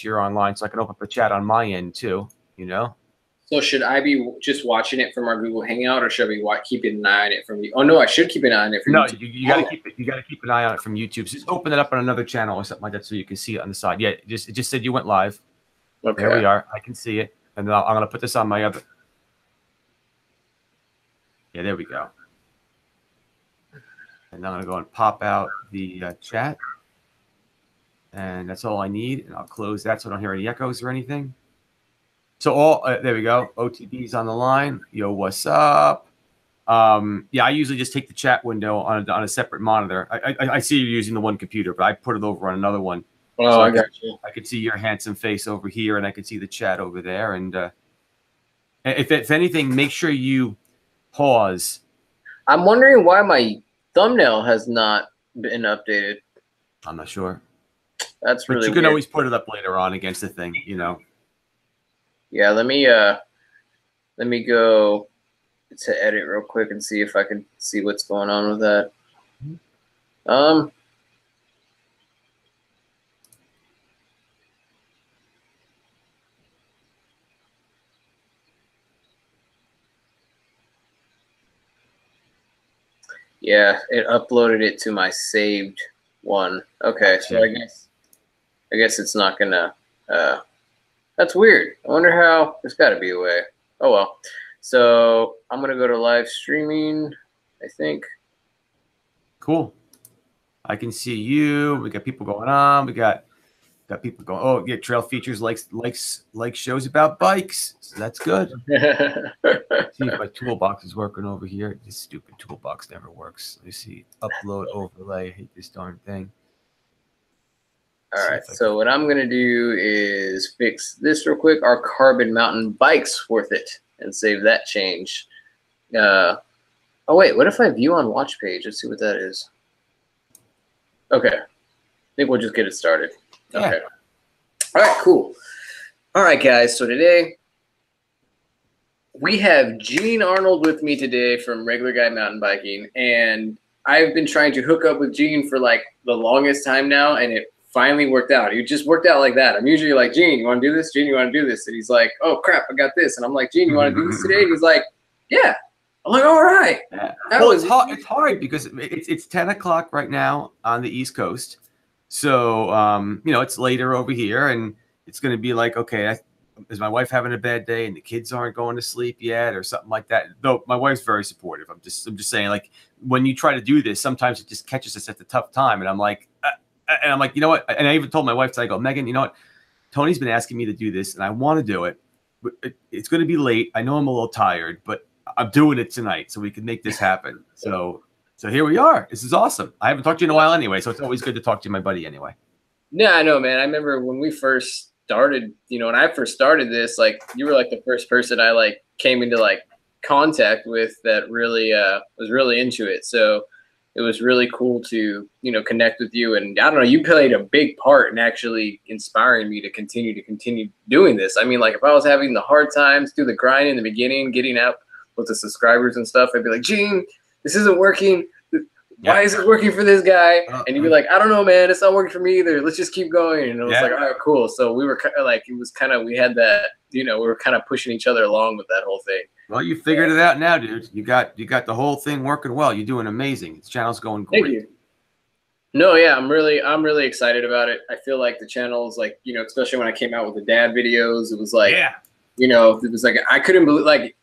you're online, so I can open up a chat on my end too, you know? So should I be just watching it from our Google Hangout, or should I be keeping an eye on it from you? Oh no, I should keep an eye on it from No, YouTube. you got to keep it. You got to keep an eye on it from YouTube. So just open it up on another channel or something like that, so you can see it on the side. Yeah, it just said you went live. Okay. There we are. I can see it, and then I'm gonna put this on my other. Yeah, there we go. And I'm gonna go and pop out the chat, and that's all I need. And I'll close that so I don't hear any echoes or anything. So all there we go. OTB's on the line. Yo, what's up? Yeah, I usually just take the chat window on a separate monitor. I see you using the one computer, but I put it over on another one. Oh, so I got you. I could see your handsome face over here, and I could see the chat over there. And if anything, make sure you pause. I'm wondering why my thumbnail has not been updated. I'm not sure. That's really But you can weird. always put it up later on against the thing, you know. Yeah, let me go to edit real quick and see if I can see what's going on with that. Yeah, it uploaded it to my saved one. Okay, so I guess it's not gonna. That's weird. I wonder how. There's got to be a way. Oh well. So I'm gonna go to live streaming, I think. Cool. I can see you. We got people going on. We got people going. Oh, yeah, Trail Features likes shows about bikes. So that's good. See if my toolbox is working over here. This stupid toolbox never works. Let me see. Upload overlay. I hate this darn thing. All right. So what I'm gonna do is fix this real quick. Are carbon mountain bikes worth it? And save that change. Oh wait, what if I view on watch page? Let's see what that is. Okay. I think we'll just get it started. Yeah. Okay. All right, cool. All right, guys. So today we have Gene Arnold with me today from Regular Guy Mountain Biking, and I've been trying to hook up with Gene for like the longest time now, and it finally worked out. It just worked out like that. I'm usually like, Gene, you want to do this? Gene, you want to do this? And he's like, oh crap, I got this. And I'm like, Gene, you want to do this today? And he's like, yeah. I'm like, all right. Yeah. Well, it's hard because it's 10 o'clock right now on the East Coast. So, you know, it's later over here, and it's going to be like, okay, is my wife having a bad day and the kids aren't going to sleep yet or something like that? Though my wife's very supportive. I'm just saying, like, when you try to do this, sometimes it just catches us at the tough time. And I'm like, you know what? And I even told my wife, I go, Megan, you know what? Tony's been asking me to do this, and I want to do it. But it's going to be late. I know I'm a little tired, but I'm doing it tonight so we can make this happen. So here we are. This is awesome. I haven't talked to you in a while anyway, so it's always good to talk to you, my buddy, anyway. Yeah, I know, man. I remember when we first started, you know, when I first started this, like, you were like the first person I like came into like contact with that really was really into it. So it was really cool to, you know, connect with you. And I don't know, you played a big part in actually inspiring me to continue doing this. I mean, like, if I was having the hard times through the grind in the beginning, getting up with the subscribers and stuff, I'd be like, Gene, this isn't working. Why is it working for this guy? And you'd be like, I don't know, man. It's not working for me either. Let's just keep going. And it was like, all right, cool. So we were kind of like, it was kind of, we had that, you know, we were kind of pushing each other along with that whole thing. Well, you figured it out now, dude. You got the whole thing working well. You're doing amazing. This channel's going great. Thank you. No, yeah, I'm really excited about it. I feel like the channel's like, you know, especially when I came out with the dad videos, it was like, you know, it was like, I couldn't believe, like,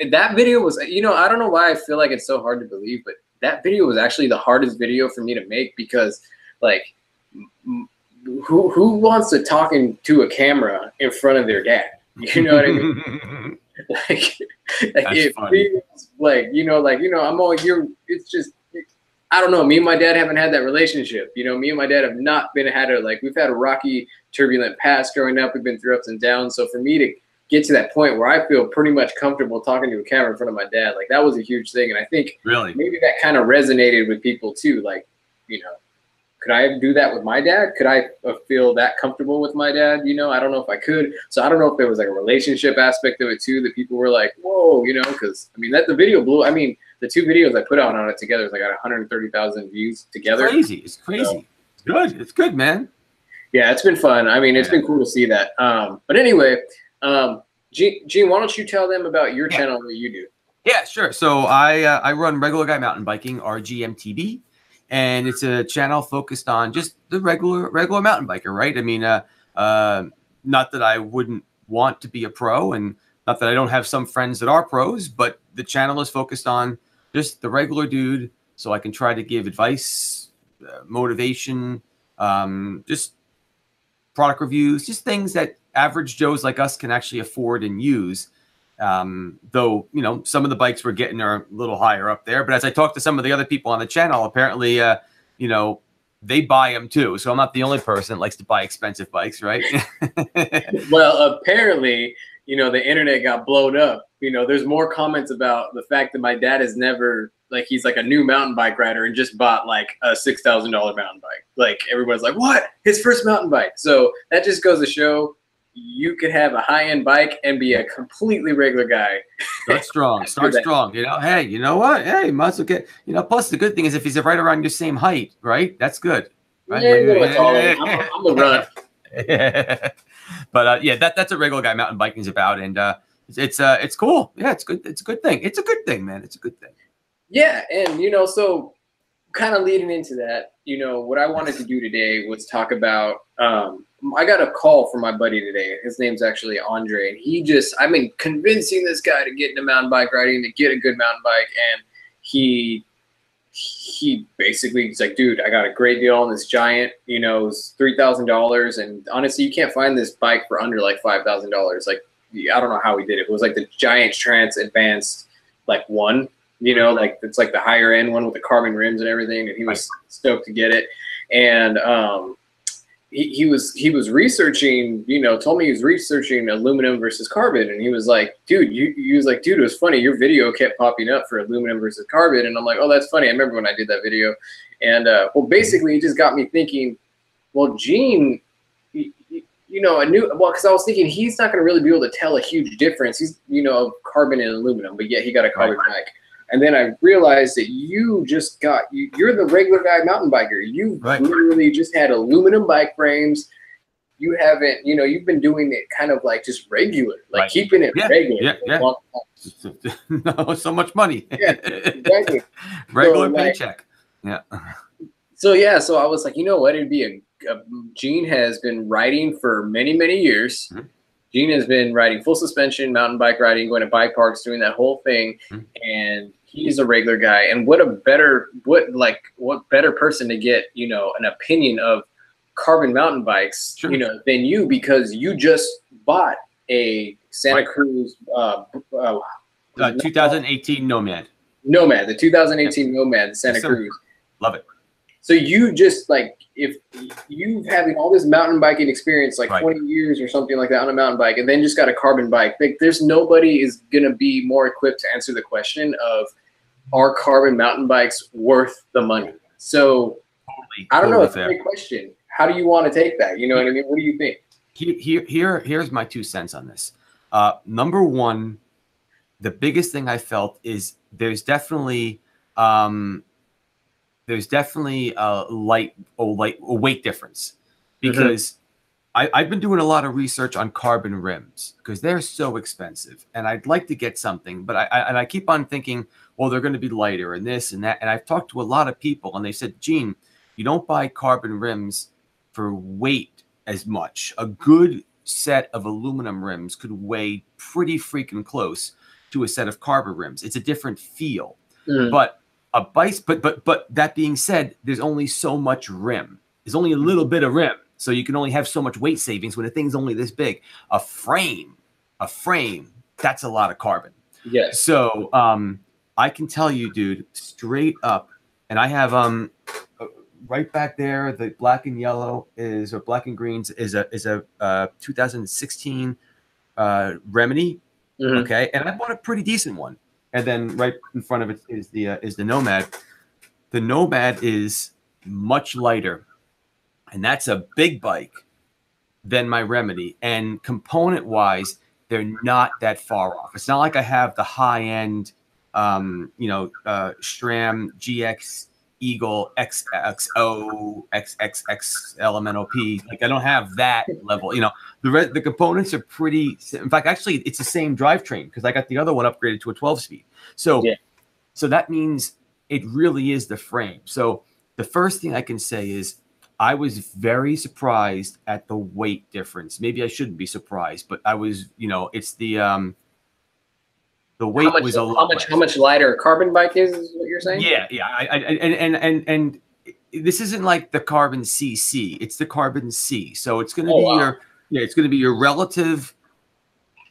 that video was, you know, I don't know why I feel like it's so hard to believe, but that video was actually the hardest video for me to make because, like, who wants to talk into a camera in front of their dad? You know what I mean? like it feels like, you know, I'm always, it's just, I don't know. Me and my dad haven't had that relationship. You know, me and my dad have not we've had a rocky, turbulent past growing up. We've been through ups and downs. So for me to get to that point where I feel pretty much comfortable talking to a camera in front of my dad, like, that was a huge thing. And I think maybe that kind of resonated with people too. Like, you know, could I do that with my dad? Could I feel that comfortable with my dad? You know, I don't know if I could. So I don't know if there was like a relationship aspect of it too, that people were like, whoa, you know, because I mean, the video blew. I mean, the 2 videos I put out on it together is like got 130,000 views together. It's crazy. It's crazy. So, it's good. It's good, man. Yeah, it's been fun. I mean, it's been cool to see that. But anyway, Gene, why don't you tell them about your channel and what you do? Yeah, sure. So I run Regular Guy Mountain Biking, RGMTB, and it's a channel focused on just the regular mountain biker, right? I mean, not that I wouldn't want to be a pro, and not that I don't have some friends that are pros, but the channel is focused on just the regular dude, so I can try to give advice, motivation, just product reviews, just things that average Joes like us can actually afford and use. Though, you know, some of the bikes we're getting are a little higher up there. But as I talk to some of the other people on the channel, apparently, you know, they buy them too. So I'm not the only person that likes to buy expensive bikes, right? Well, apparently, you know, the internet got blown up. You know, there's more comments about the fact that my dad has never, like, he's like a new mountain bike rider and just bought like a $6,000 mountain bike. Like, everyone's like, what? His first mountain bike. So that just goes to show you could have a high-end bike and be a completely regular guy. Start strong. Start strong. You know, hey, you know what? Hey, might as well get, you know, plus the good thing is if he's right around your same height, right? That's good. Right? Yeah, I'm a run. Yeah. But yeah, that's what Regular Guy Mountain Biking is about, and it's cool. Yeah, it's good. It's a good thing. It's a good thing, man. It's a good thing. Yeah, and you know, so kind of leading into that, you know, what I wanted to do today was talk about. I got a call from my buddy today. His name's actually Andre, and I've been convincing this guy to get into mountain bike riding, to get a good mountain bike, and he basically, he's like, dude, I got a great deal on this Giant, you know, it's $3,000, and honestly, you can't find this bike for under like $5,000. Like, I don't know how he did it. It was like the Giant Trans Advanced, like 1, you know, like it's like the higher end one with the carbon rims and everything, and he was stoked to get it. And he was researching, you know, told me he was researching aluminum versus carbon, and he was like, dude, he was like, dude, it was funny, your video kept popping up for aluminum versus carbon, and I'm like, oh, that's funny, I remember when I did that video. And well, basically, it just got me thinking, well, Gene, you know, because I was thinking he's not going to really be able to tell a huge difference, he's, you know, of carbon and aluminum, but yet he got a carbon bike. And then I realized that you're the regular guy mountain biker. You literally just had aluminum bike frames. You haven't, you know, you've been doing it kind of like just regular, like keeping it regular. No, so much money. Yeah, exactly. Regular paycheck. Yeah. So I was like, you know what? It'd be Gene has been riding for many, many years. Mm-hmm. Gene has been riding full suspension, mountain bike riding, going to bike parks, doing that whole thing. Mm-hmm. And he's a regular guy. And what better person to get, you know, an opinion of carbon mountain bikes, you know, than you, because you just bought a Santa Cruz 2018 Nomad. The 2018 Nomad Santa Cruz. Love it. So you just, like, if you having all this mountain biking experience, like 20 years or something like that on a mountain bike, and then just got a carbon bike, like, there's nobody is going to be more equipped to answer the question of, are carbon mountain bikes worth the money? So I don't know. It's a great question. How do you want to take that? You know what I mean? What do you think? Here's my 2 cents on this. Number one, the biggest thing I felt is there's definitely a weight difference, because I've been doing a lot of research on carbon rims because they're so expensive, and I'd like to get something, but I keep on thinking, well, they're going to be lighter and this and that. And I've talked to a lot of people, and they said, Gene, you don't buy carbon rims for weight as much. A good set of aluminum rims could weigh pretty freaking close to a set of carbon rims. It's a different feel, but a bike, but that being said, there's only so much rim. There's only a little bit of rim. So you can only have so much weight savings when the thing's only this big. A frame, that's a lot of carbon. Yeah. So I can tell you, dude, straight up, and I have right back there, the black and yellow is, or black and greens is a 2016 Remedy. Okay, and I bought a pretty decent one. And then right in front of it is the Nomad. The Nomad is much lighter, and that's a big bike than my Remedy. And component-wise, they're not that far off. It's not like I have the high-end, SRAM GX Eagle XXO XXX LMNOP. Like I don't have that level. You know, the components are pretty. In fact, actually, it's the same drivetrain because I got the other one upgraded to a 12-speed. So, so that means it really is the frame. So the first thing I can say is I was very surprised at the weight difference. Maybe I shouldn't be surprised, but I was. You know, it's the weight was a lot less. How much lighter a carbon bike is what you're saying? Yeah, yeah. And this isn't like the carbon CC. It's the carbon C. So it's going to be it's going to be your relative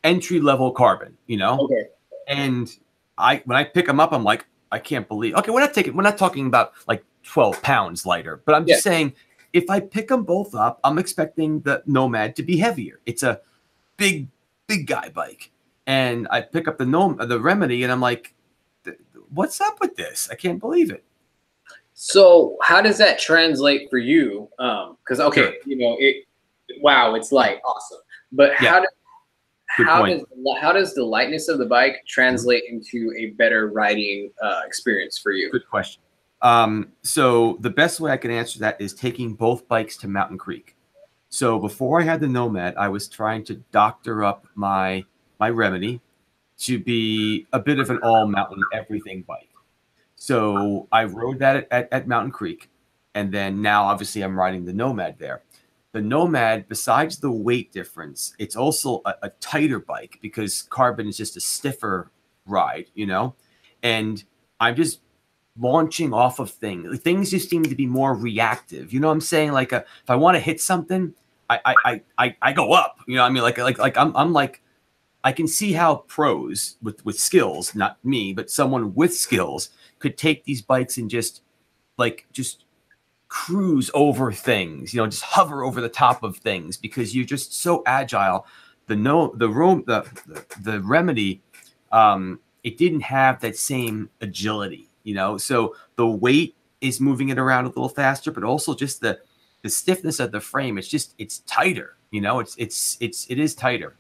entry level carbon. You know. Okay. And when I pick them up, I'm like, I can't believe. Okay, we're not talking about like 12 pounds lighter, but I'm just saying if I pick them both up, I'm expecting the Nomad to be heavier. It's a big guy bike. And I pick up the Remedy, and I'm like, "What's up with this? I can't believe it." So, how does that translate for you? Because you know, wow, it's light, awesome. But how does the lightness of the bike translate into a better riding experience for you? Good question. So the best way I can answer that is taking both bikes to Mountain Creek. So before I had the Nomad, I was trying to doctor up my Remedy to be a bit of an all mountain everything bike. So I rode that at Mountain Creek. And then now obviously I'm riding the Nomad there. The Nomad, besides the weight difference, it's also a tighter bike because carbon is just a stiffer ride, you know? And I'm just launching off of things. Things just seem to be more reactive. You know what I'm saying? Like if I want to hit something, I go up. You know what I mean? Like I'm like, I can see how pros with skills, not me, but someone with skills could take these bikes and just cruise over things, you know, just hover over the top of things because you're just so agile. The Remedy, it didn't have that same agility, you know, so the weight is moving it around a little faster, but also just the stiffness of the frame. It's tighter, you know, it is tighter.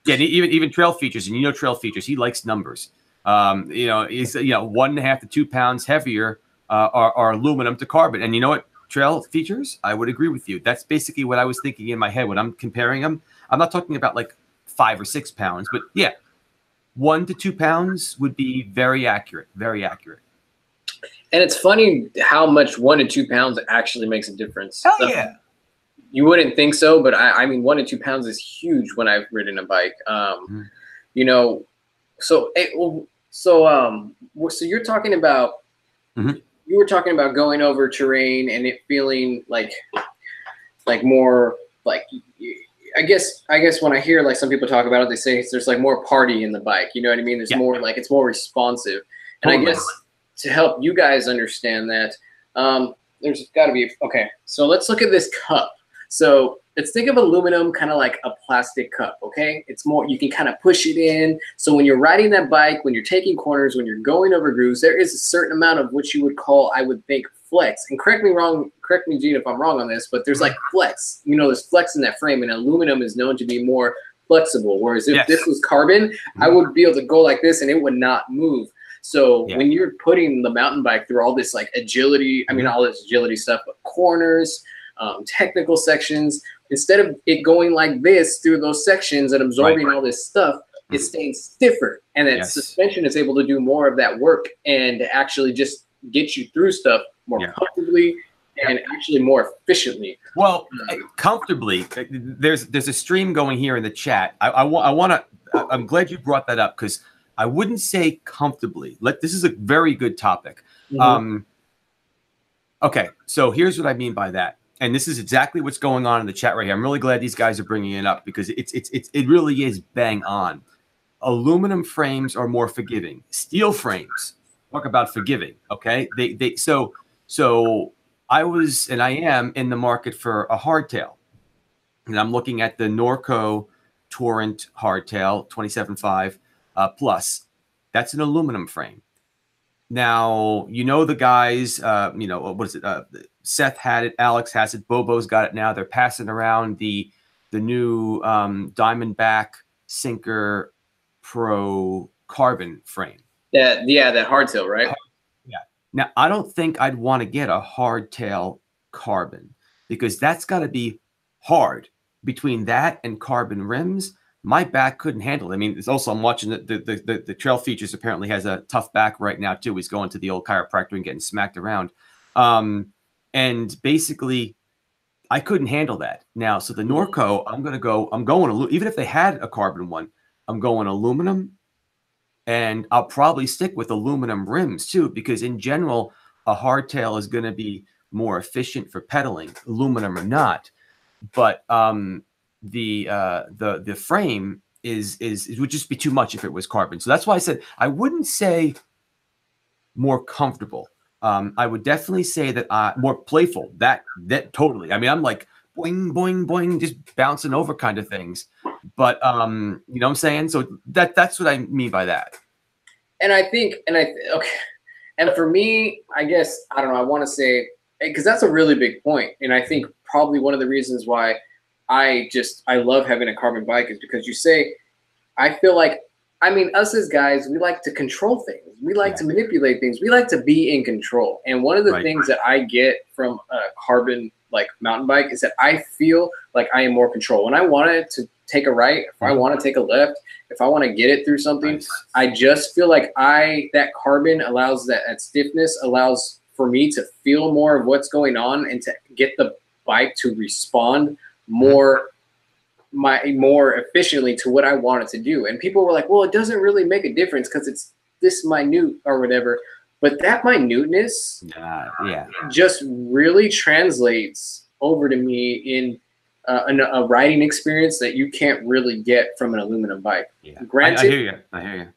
Yeah, even trail features, and you know trail features. He likes numbers. You know, he's 1.5 to 2 pounds heavier are aluminum to carbon. And you know what? Trail features, I would agree with you. That's basically what I was thinking in my head when I'm comparing them. I'm not talking about like 5 or 6 pounds, but yeah, 1 to 2 pounds would be very accurate. Very accurate. And it's funny how much 1 to 2 pounds actually makes a difference. Hell yeah. You wouldn't think so, but I mean, 1 to 2 pounds is huge when I've ridden a bike. You know, so you're talking about you were talking about going over terrain and it feeling like more like, I guess when I hear like some people talk about it, they say there's like more party in the bike. You know what I mean? There's more like it's more responsive. And I guess to help you guys understand that, there's got to be so let's look at this cup. So let's think of aluminum kind of like a plastic cup, okay? It's more, you can kind of push it in. So when you're riding that bike, when you're taking corners, when you're going over grooves, there is a certain amount of what you would call, I would think, flex. And correct me, Gene, if I'm wrong on this, but there's like flex. You know, there's flex in that frame, and aluminum is known to be more flexible. Whereas if this was carbon, I would be able to go like this and it would not move. So when you're putting the mountain bike through all this like agility, I mean, all this agility stuff, but corners, technical sections, instead of it going like this through those sections and absorbing all this stuff, it's staying stiffer, and that suspension is able to do more of that work and actually just get you through stuff more comfortably and actually more efficiently. Well, comfortably. There's a stream going here in the chat. I'm glad you brought that up because I wouldn't say comfortably. This is a very good topic. Okay, so here's what I mean by that. And this is exactly what's going on in the chat right here. I'm really glad these guys are bringing it up because it really is bang on. Aluminum frames are more forgiving. Steel frames, talk about forgiving. Okay, so I was and I am in the market for a hardtail, and I'm looking at the Norco Torrent hardtail 27.5 plus. That's an aluminum frame. Now, you know the guys, you know, what is it? Seth had it, Alex has it, Bobo's got it now. They're passing around the new Diamondback Sinker Pro carbon frame. That hardtail, right? Yeah. Now, I don't think I'd want to get a hardtail carbon because that's got to be hard. Between that and carbon rims, my back couldn't handle it. I mean, it's also, I'm watching the Trail Features apparently has a tough back right now too. He's going to the old chiropractor and getting smacked around. And basically, I couldn't handle that. Now, so the Norco, I'm going, even if they had a carbon one, I'm going aluminum. And I'll probably stick with aluminum rims too, because in general, a hardtail is going to be more efficient for pedaling, aluminum or not. But the frame is it would just be too much if it was carbon. So that's why I said I wouldn't say more comfortable. I would definitely say that more playful. That totally. I mean, I'm like boing boing boing, just bouncing over kind of things. But you know what I'm saying? So that's what I mean by that. And I think, okay. And for me, I guess, I don't know, I want to say, because that's a really big point. And I think probably one of the reasons why I love having a carbon bike is because you say, I feel like, I mean, us as guys, we like to control things. We like to manipulate things. We like to be in control. And one of the things that I get from a carbon like mountain bike is that I feel like I am more control. When I wanted to take a right, if I want to take a left, if I want to get it through something, I just feel like that carbon allows that stiffness allows for me to feel more of what's going on and to get the bike to respond more efficiently to what I want it to do. And people were like, well, it doesn't really make a difference because it's this minute or whatever. But that minuteness just really translates over to me in a riding experience that you can't really get from an aluminum bike. Yeah. Granted, I hear you.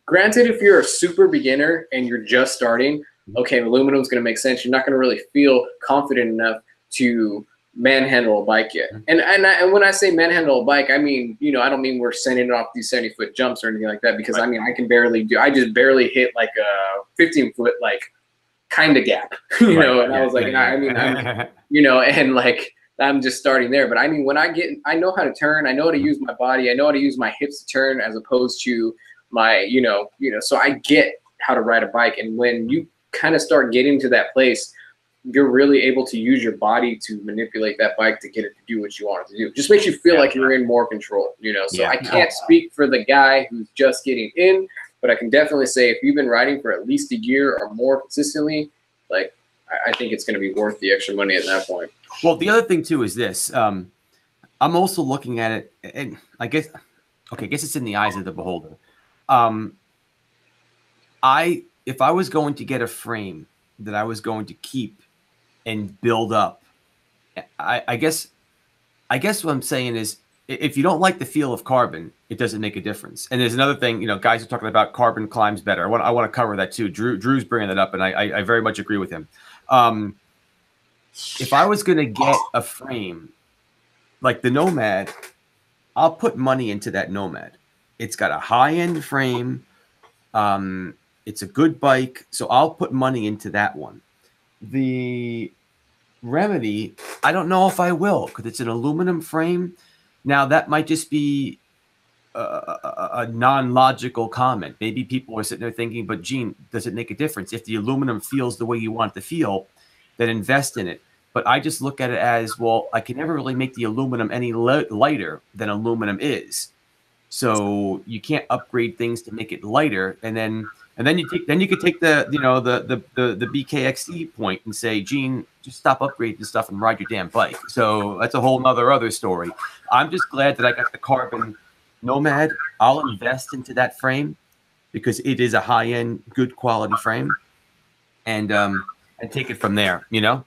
Granted, if you're a super beginner and you're just starting, okay, aluminum's going to make sense. You're not going to really feel confident enough to manhandle a bike yet. And when I say manhandle a bike, I mean, you know, I don't mean we're sending it off these 70-foot jumps or anything like that, because I mean, I just barely hit like a 15-foot, like kind of gap, you know? And I was like, I'm, you know, and like, I'm just starting there. But I mean, when I know how to turn, I know how to use my body, I know how to use my hips to turn as opposed to my, you know, so I get how to ride a bike. And when you kind of start getting to that place, you're really able to use your body to manipulate that bike to get it to do what you want it to do. It just makes you feel like you're in more control, you know? So I can't speak for the guy who's just getting in, but I can definitely say if you've been riding for at least a year or more consistently, like, I think it's going to be worth the extra money at that point. Well, the other thing too is this. I'm also looking at it, and I guess it's in the eyes of the beholder. If I was going to get a frame that I was going to keep and build up, I guess what I'm saying is, if you don't like the feel of carbon, it doesn't make a difference. And there's another thing, you know, guys are talking about carbon climbs better. I want to cover that too. Drew's bringing that up, and I very much agree with him. If I was going to get a frame like the Nomad, I'll put money into that Nomad. It's got a high-end frame. It's a good bike, so I'll put money into that one. The Remedy, I don't know if I will, because it's an aluminum frame. Now, that might just be a non-logical comment. Maybe people are sitting there thinking, but Gene, does it make a difference? If the aluminum feels the way you want it to feel, then invest in it. But I just look at it as, well, I can never really make the aluminum any lighter than aluminum is. So you can't upgrade things to make it lighter, and then you could take the BKXE point and say, Gene, just stop upgrading stuff and ride your damn bike. So that's a whole other story. I'm just glad that I got the carbon Nomad. I'll invest into that frame because it is a high-end, good quality frame, and take it from there, you know?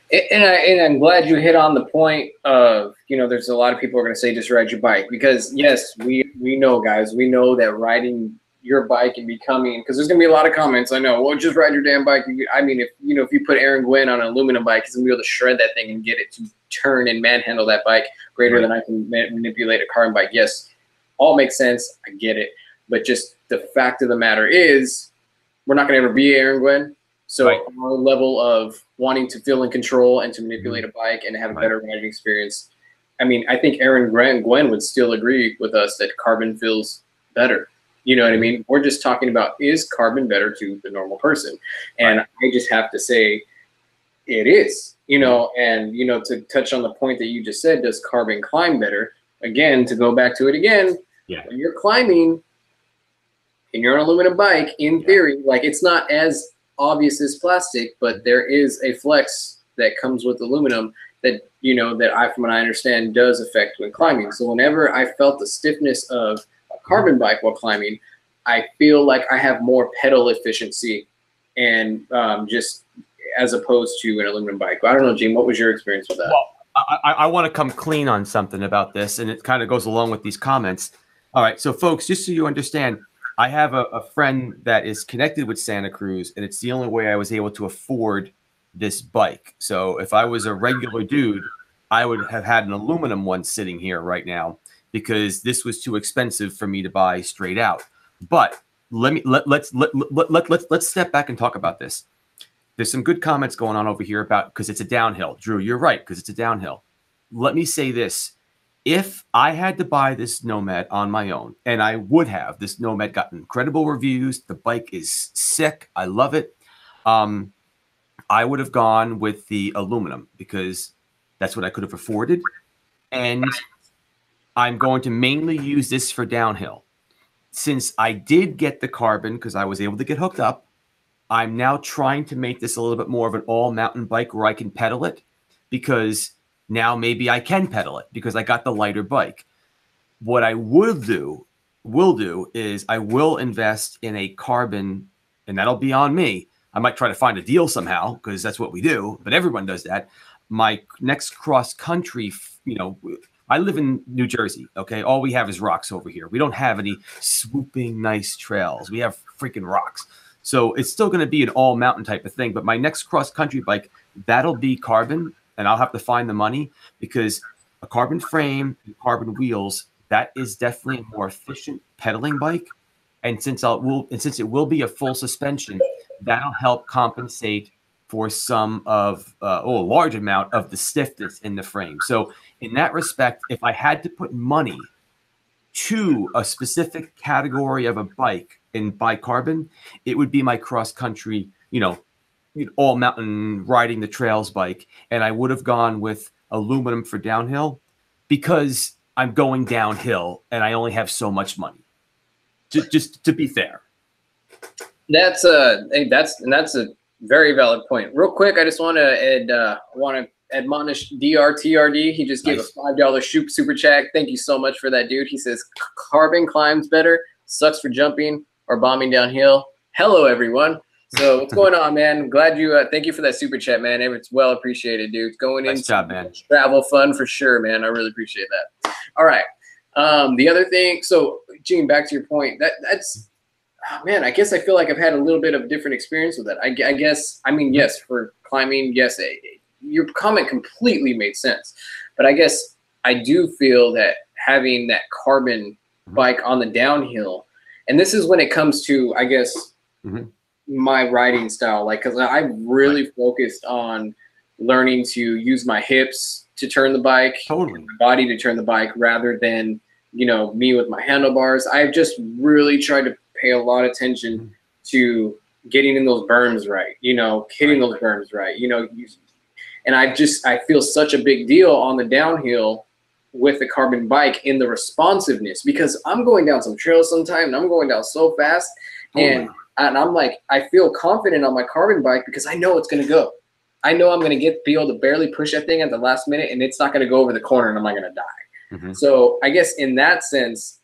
And I'm glad you hit on the point of, you know, there's a lot of people are going to say just ride your bike, because yes, we know, guys, we know that riding your bike and becoming, because there's going to be a lot of comments, I know, well, just ride your damn bike. I mean, if you put Aaron Gwynn on an aluminum bike, he's going to be able to shred that thing and get it to turn and manhandle that bike greater than I can manipulate a carbon bike. Yes, all makes sense. I get it. But just the fact of the matter is, we're not going to ever be Aaron Gwynn. So our level of wanting to feel in control and to manipulate a bike and have a better riding experience, I mean, I think Aaron Gwynn would still agree with us that carbon feels better. You know what I mean? We're just talking about, is carbon better to the normal person? And I just have to say it is, you know, and, you know, to touch on the point that you just said, does carbon climb better? Again, to go back to it again, when you're climbing and you're on an aluminum bike, in theory, like it's not as obvious as plastic, but there is a flex that comes with aluminum that, you know, that from what I understand, does affect when climbing. So whenever I felt the stiffness of a carbon bike while climbing, I feel like I have more pedal efficiency and just as opposed to an aluminum bike. I don't know, Gene, what was your experience with that? Well, I want to come clean on something about this, and it kind of goes along with these comments. All right, so folks, just so you understand, I have a friend that is connected with Santa Cruz, and it's the only way I was able to afford this bike. So if I was a regular dude, I would have had an aluminum one sitting here right now because this was too expensive for me to buy straight out. But let's step back and talk about this. There's some good comments going on over here about because it's a downhill. Drew, you're right, because it's a downhill. Let me say this. If I had to buy this Nomad on my own, and I would have, this Nomad got incredible reviews. The bike is sick. I love it. I would have gone with the aluminum because that's what I could have afforded. And I'm going to mainly use this for downhill. Since I did get the carbon because I was able to get hooked up, I'm now trying to make this a little bit more of an all mountain bike where I can pedal it, because now maybe I can pedal it because I got the lighter bike. What I will do is I will invest in a carbon, and that'll be on me. I might try to find a deal somehow because that's what we do, but everyone does that. My next cross country, you know, I live in New Jersey. Okay. All we have is rocks over here. We don't have any swooping nice trails. We have freaking rocks. So it's still going to be an all mountain type of thing. But my next cross country bike, that'll be carbon, and I'll have to find the money because a carbon frame and carbon wheels, that is definitely a more efficient pedaling bike. And since it will be a full suspension, that'll help compensate for some of a large amount of the stiffness in the frame. So in that respect, if I had to put money to a specific category of a bike and buy carbon, it would be my cross country, you know, all mountain riding the trails bike. And I would have gone with aluminum for downhill because I'm going downhill and I only have so much money. Just to be fair. That's a very valid point. Real quick, I just want to admonish DRTRD. He just gave a $5 super chat. Thank you so much for that, dude. He says carbon climbs better, sucks for jumping or bombing downhill. Hello, everyone. So what's going on, man? Glad you. Thank you for that super chat, man. It's well appreciated, dude. Going nice into job, man. Travel fun for sure, man. I really appreciate that. All right. The other thing. So, Gene, back to your point. That's. Oh, man, I guess I feel like I've had a little bit of different experience with that. I guess, I mean, yes, for climbing, yes, your comment completely made sense. But I guess I do feel that having that carbon bike on the downhill, and this is when it comes to, I guess, my riding style, like, because I've really focused on learning to use my hips to turn the bike, my body to turn the bike, rather than, you know, me with my handlebars. I've just really tried to pay a lot of attention to getting in those berms right, you know, hitting those berms right, you know, and I feel such a big deal on the downhill with the carbon bike in the responsiveness, because I'm going down some trails sometimes and I'm going down so fast and I'm like, I feel confident on my carbon bike because I know it's going to go. I know I'm going to be able to barely push that thing at the last minute and it's not going to go over the corner and I'm not going to die. So I guess in that sense,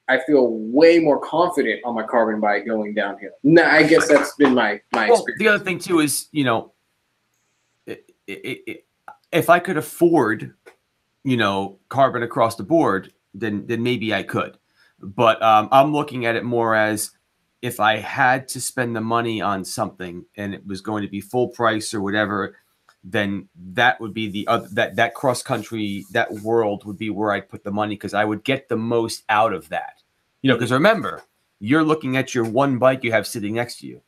I feel way more confident on my carbon bike going downhill. Nah, I guess that's been my experience. The other thing too is, you know, if I could afford, you know, carbon across the board, then maybe I could. But I'm looking at it more as if I had to spend the money on something and it was going to be full price or whatever, then that would be the other, that cross country, that world would be where I'd put the money, because I would get the most out of that. You know, because remember, you're looking at your one bike you have sitting next to you.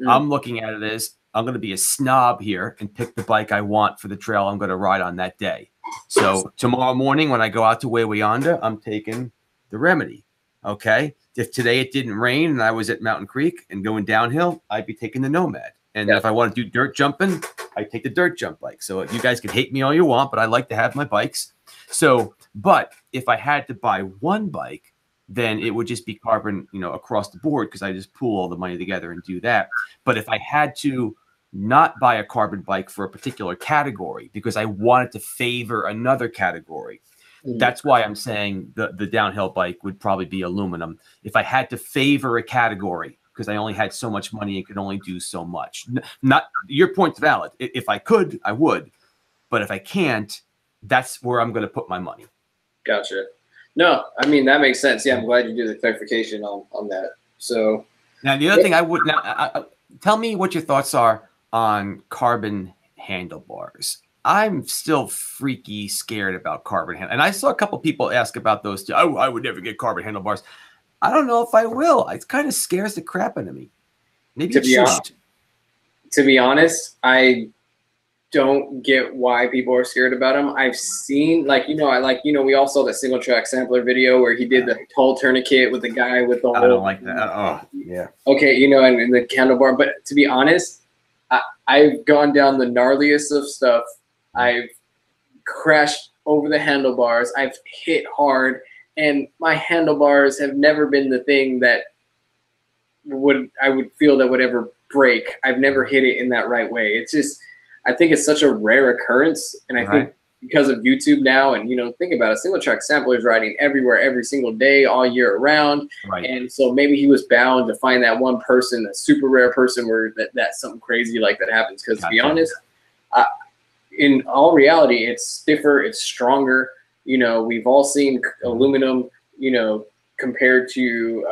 I'm looking at it as I'm going to be a snob here and pick the bike I want for the trail I'm going to ride on that day. So tomorrow morning when I go out to Wayanda, I'm taking the Remedy. Okay. If today it didn't rain and I was at Mountain Creek and going downhill, I'd be taking the Nomad. And if I want to do dirt jumping, I take the dirt jump bike. So you guys can hate me all you want, but I like to have my bikes. So, but if I had to buy one bike, then it would just be carbon, across the board, because I just pool all the money together and do that. But if I had to not buy a carbon bike for a particular category because I wanted to favor another category, that's why I'm saying the downhill bike would probably be aluminum. If I had to favor a category because I only had so much money and could only do so much. Not your point's valid. If I could, I would. But if I can't, that's where I'm going to put my money. Gotcha. No, I mean, that makes sense. Yeah, I'm glad you did the clarification on that. So now the other thing I would tell me what your thoughts are on carbon handlebars. I'm still freaky scared about carbon handlebars. And I saw a couple people ask about those too. I would never get carbon handlebars. I don't know if I will. It kind of scares the crap out of me. Maybe to be honest, I don't get why people are scared about them. I've seen, we all saw that single track sampler video where he did the whole tourniquet with the guy with the whole. I don't like that. Oh, yeah. Okay, and the handlebar. But to be honest, I've gone down the gnarliest of stuff. I've crashed over the handlebars. I've hit hard. And my handlebars have never been the thing that I would feel that would ever break. I've never hit it in that right way. It's just, I think it's such a rare occurrence. And I think because of YouTube now, and, think about it, single track sampler is riding everywhere, every single day, all year around. Right. And so maybe he was bound to find that one person, a super rare person where that's something crazy like that happens. Because to be honest, in all reality, it's stiffer, it's stronger. We've all seen aluminum, compared to,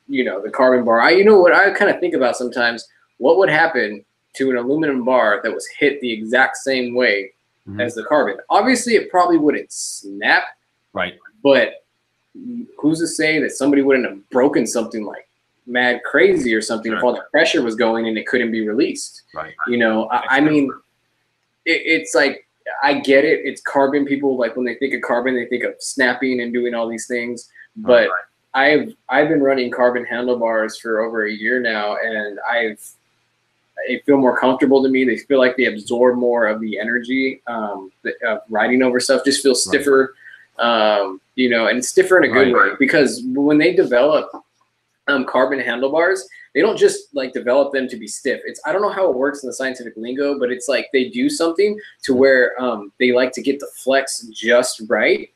the carbon bar. What I kind of think about sometimes, what would happen to an aluminum bar that was hit the exact same way as the carbon? Obviously, it probably wouldn't snap. Right. But who's to say that somebody wouldn't have broken something like mad crazy or something if all the pressure was going and it couldn't be released? Right. I mean, it's like, I get it. It's carbon. People, like, when they think of carbon, they think of snapping and doing all these things. But I've been running carbon handlebars for over a year now, and they feel more comfortable to me. They feel like they absorb more of the energy of riding over stuff. Just feels stiffer, and it's stiffer in a good way, because when they develop carbon handlebars, they don't just develop them to be stiff. I don't know how it works in the scientific lingo, but it's like they do something to where they like to get the flex just right,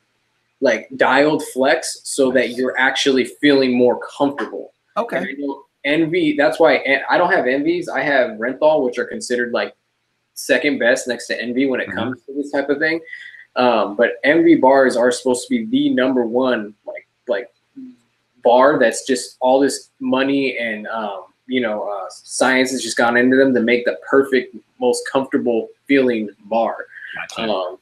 like dialed flex, so that you're actually feeling more comfortable. Okay. Envy, that's why I don't have Envies. I have Renthal, which are considered like second best next to Envy when it comes to this type of thing. But Envy bars are supposed to be the number one like bar that's just all this money and science has just gone into them to make the perfect, most comfortable feeling bar. Gotcha.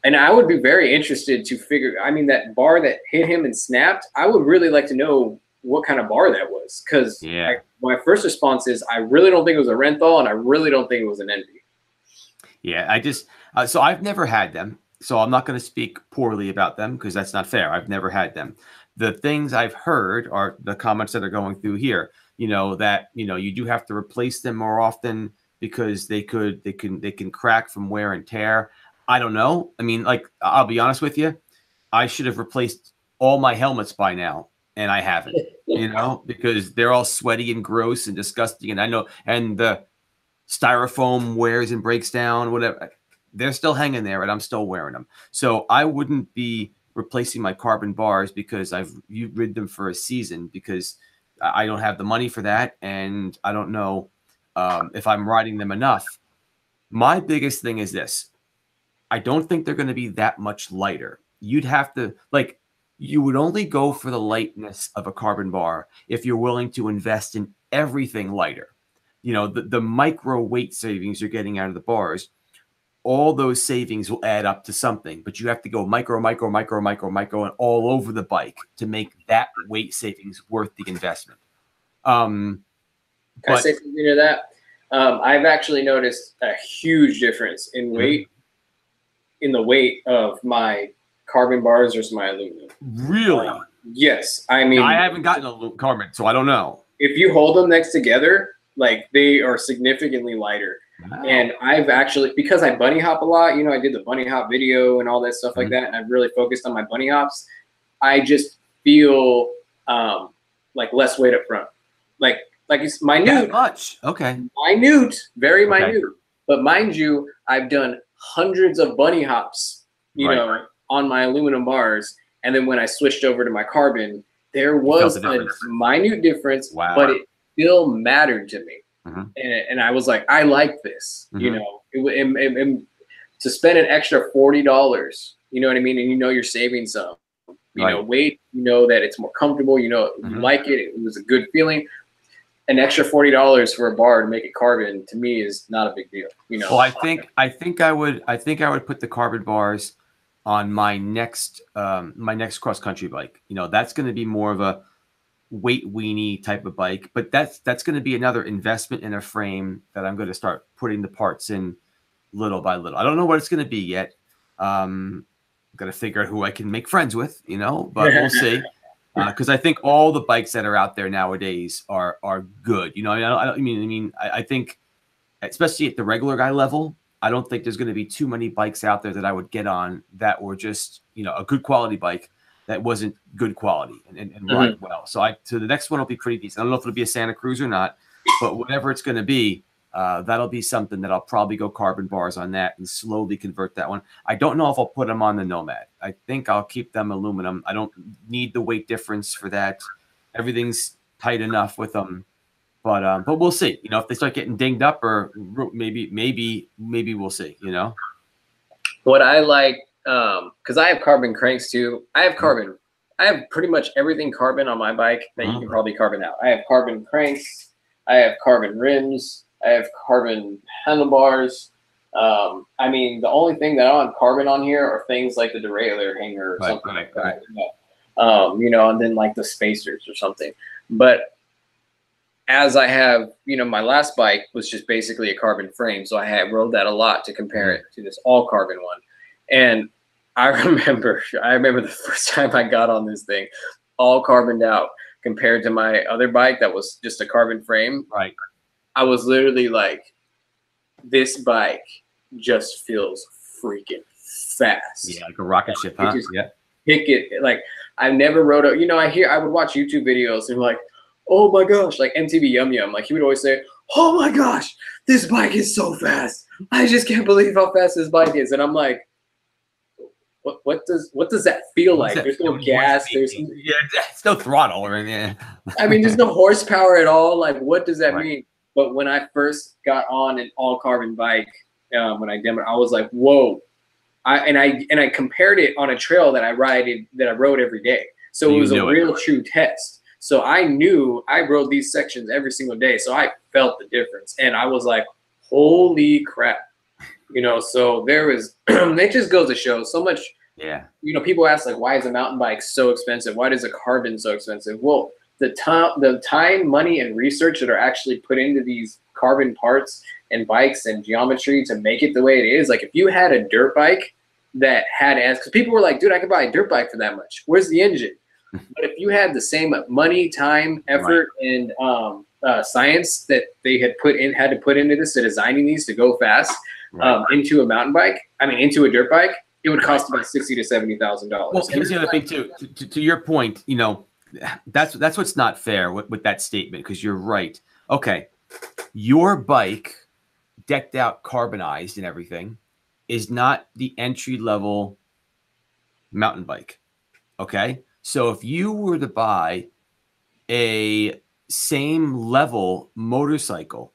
And I would be very interested to figure, that bar that hit him and snapped, I would really like to know what kind of bar that was, because my first response is I really don't think it was a Renthal, and I really don't think it was an Envy. Yeah, I just so I've never had them, so I'm not going to speak poorly about them because that's not fair. I've never had them. The things I've heard are the comments that are going through here. That you do have to replace them more often because they can crack from wear and tear. I don't know. I'll be honest with you. I should have replaced all my helmets by now, and I haven't. Because they're all sweaty and gross and disgusting. And I know, and the styrofoam wears and breaks down. Whatever, they're still hanging there, and I'm still wearing them. So I wouldn't be replacing my carbon bars because you've ridden them for a season, because I don't have the money for that, and I don't know if I'm riding them enough. My biggest thing is this: I don't think they're going to be that much lighter. You'd have to you would only go for the lightness of a carbon bar if you're willing to invest in everything lighter. The micro weight savings you're getting out of the bars, all those savings will add up to something, but you have to go micro, and all over the bike to make that weight savings worth the investment. Can I say something to that? I've actually noticed a huge difference in weight, in the weight of my carbon bars versus my aluminum. Really? Yes, I mean, now, I haven't gotten a carbon, so I don't know. If you hold them next together, like they are significantly lighter. Wow. And I've actually, because I bunny hop a lot, you know, I did the bunny hop video and all that stuff like that, and I've really focused on my bunny hops. I just feel like less weight up front, like it's minute. That much, okay. Minute, very minute. But mind you, I've done hundreds of bunny hops, you know, on my aluminum bars, and then when I switched over to my carbon, there was a minute difference, but it still mattered to me. And I was like, I like this, you know, to spend an extra $40, you know what I mean? And you know, you're saving some, you know, weight, you know, that it's more comfortable, you know, you like it. It was a good feeling. An extra $40 for a bar to make it carbon to me is not a big deal, you know. Well, I think I would put the carbon bars on my next cross country bike. You know, that's going to be more of a weight weenie type of bike, but that's going to be another investment in a frame that I'm going to start putting the parts in little by little. I don't know what it's going to be yet. I'm going to figure out who I can make friends with, you know, but we'll see. Because I think all the bikes that are out there nowadays are good. You know, I mean, I think, especially at the regular guy level, I don't think there's going to be too many bikes out there that I would get on that were just, you know, a good quality bike that wasn't good quality and ride well. So the next one will be pretty decent. I don't know if it'll be a Santa Cruz or not, but whatever it's going to be, that'll be something that I'll probably go carbon bars on that and slowly convert that one. I don't know if I'll put them on the Nomad. I think I'll keep them aluminum. I don't need the weight difference for that. Everything's tight enough with them. But we'll see. You know, if they start getting dinged up, or maybe we'll see. You know, what I like, because I have carbon cranks too. I have carbon. I have pretty much everything carbon on my bike that you can probably carbon out. I have carbon cranks. I have carbon rims. I have carbon handlebars. I mean, the only thing that I don't have carbon on here are things like the derailleur hanger or something like that. You know, and then like the spacers or something. But as I have, you know, my last bike was just basically a carbon frame. So I rode that a lot to compare it to this all carbon one. And I remember the first time I got on this thing, all carboned out compared to my other bike that was just a carbon frame. Right. I was literally like, this bike just feels freaking fast. Yeah, like a rocket ship, huh? Yeah. Pick it. Like, I've never rode a, you know, I would watch YouTube videos and like, oh my gosh, like MTB Yum Yum. Like, he would always say, oh my gosh, this bike is so fast. I just can't believe how fast this bike is. And I'm like, what does that feel like? There's no gas. There's I mean, there's no horsepower at all. Like, what does that mean? But when I first got on an all carbon bike, when I demoed, I was like, whoa. I compared it on a trail that I rode every day. So it was a real true test. So I knew I rode these sections every single day. So I felt the difference. And I was like, holy crap. You know, so there was, it just goes to show so much. Yeah. You know, people ask, like, why is a mountain bike so expensive? Why does a carbon so expensive? Well, the time, money, and research that are actually put into these carbon parts and bikes and geometry to make it the way it is. Like, if you had a dirt bike that had, because people were like, dude, I could buy a dirt bike for that much. Where's the engine? But if you had the same money, time, effort, and science that they had to put into this, to designing these to go fast into a mountain bike, into a dirt bike, it would cost about $60,000 to $70,000. Well, here's the other thing too. To your point, you know, that's what's not fair with that statement, because you're right. Okay, your bike, decked out, carbonized, and everything, is not the entry level mountain bike. Okay. So if you were to buy a same level motorcycle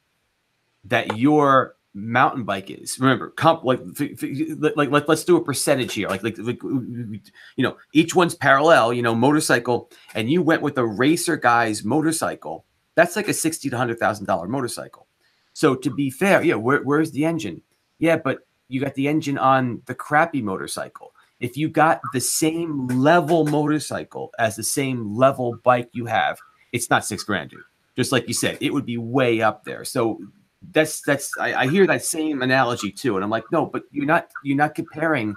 that your mountain bike is, remember, let's do a percentage here. Like, you know, each one's parallel, you know, motorcycle, and you went with a racer guy's motorcycle, that's like a $60,000 to $100,000 motorcycle. So to be fair, yeah, where's the engine? Yeah, but you got the engine on the crappy motorcycle. If you got the same level motorcycle as the same level bike you have, it's not $6,000, dude. Just like you said, it would be way up there. So I hear that same analogy too, and I'm like, no, but you're not comparing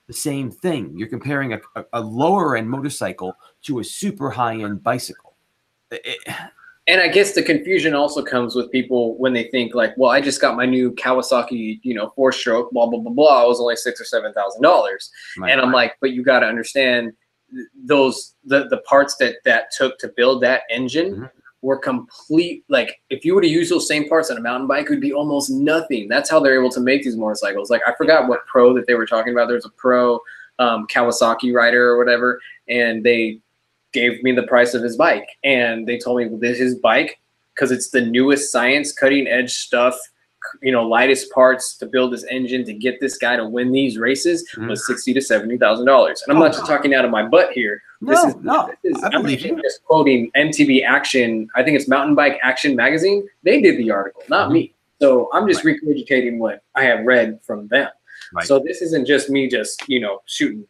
the same thing. You're comparing a lower end motorcycle to a super high end bicycle. And I guess the confusion also comes with people when they think like, well, I just got my new Kawasaki, 4-stroke, blah, blah, blah, blah. It was only $6,000 or $7,000. Right. And I'm like, but you got to understand the parts that took to build that engine were complete. Like if you were to use those same parts on a mountain bike, it would be almost nothing. That's how they're able to make these motorcycles. Like I forgot what pro that they were talking about. There's a pro Kawasaki rider or whatever. And they gave me the price of his bike, and they told me, well, this is his bike because it's the newest science, cutting edge stuff, lightest parts to build this engine to get this guy to win these races was $60,000 to $70,000. And I'm not just talking out of my butt here. I believe you. Just quoting MTB Action. I think it's Mountain Bike Action Magazine. They did the article, not me. So I'm just regurgitating what I have read from them. Right. So this isn't just me just shooting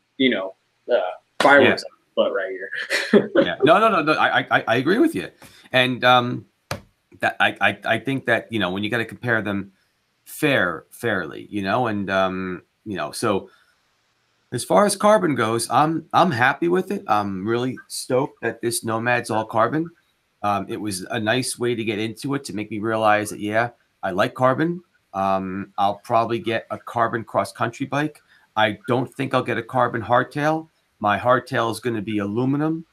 fireworks. But right here. Yeah. No. I agree with you, and that I think that when you got to compare them fairly, and so as far as carbon goes, I'm happy with it. I'm really stoked that this Nomad's all carbon. It was a nice way to get into it to make me realize that I like carbon. I'll probably get a carbon cross country bike. I don't think I'll get a carbon hardtail. My hardtail is going to be aluminum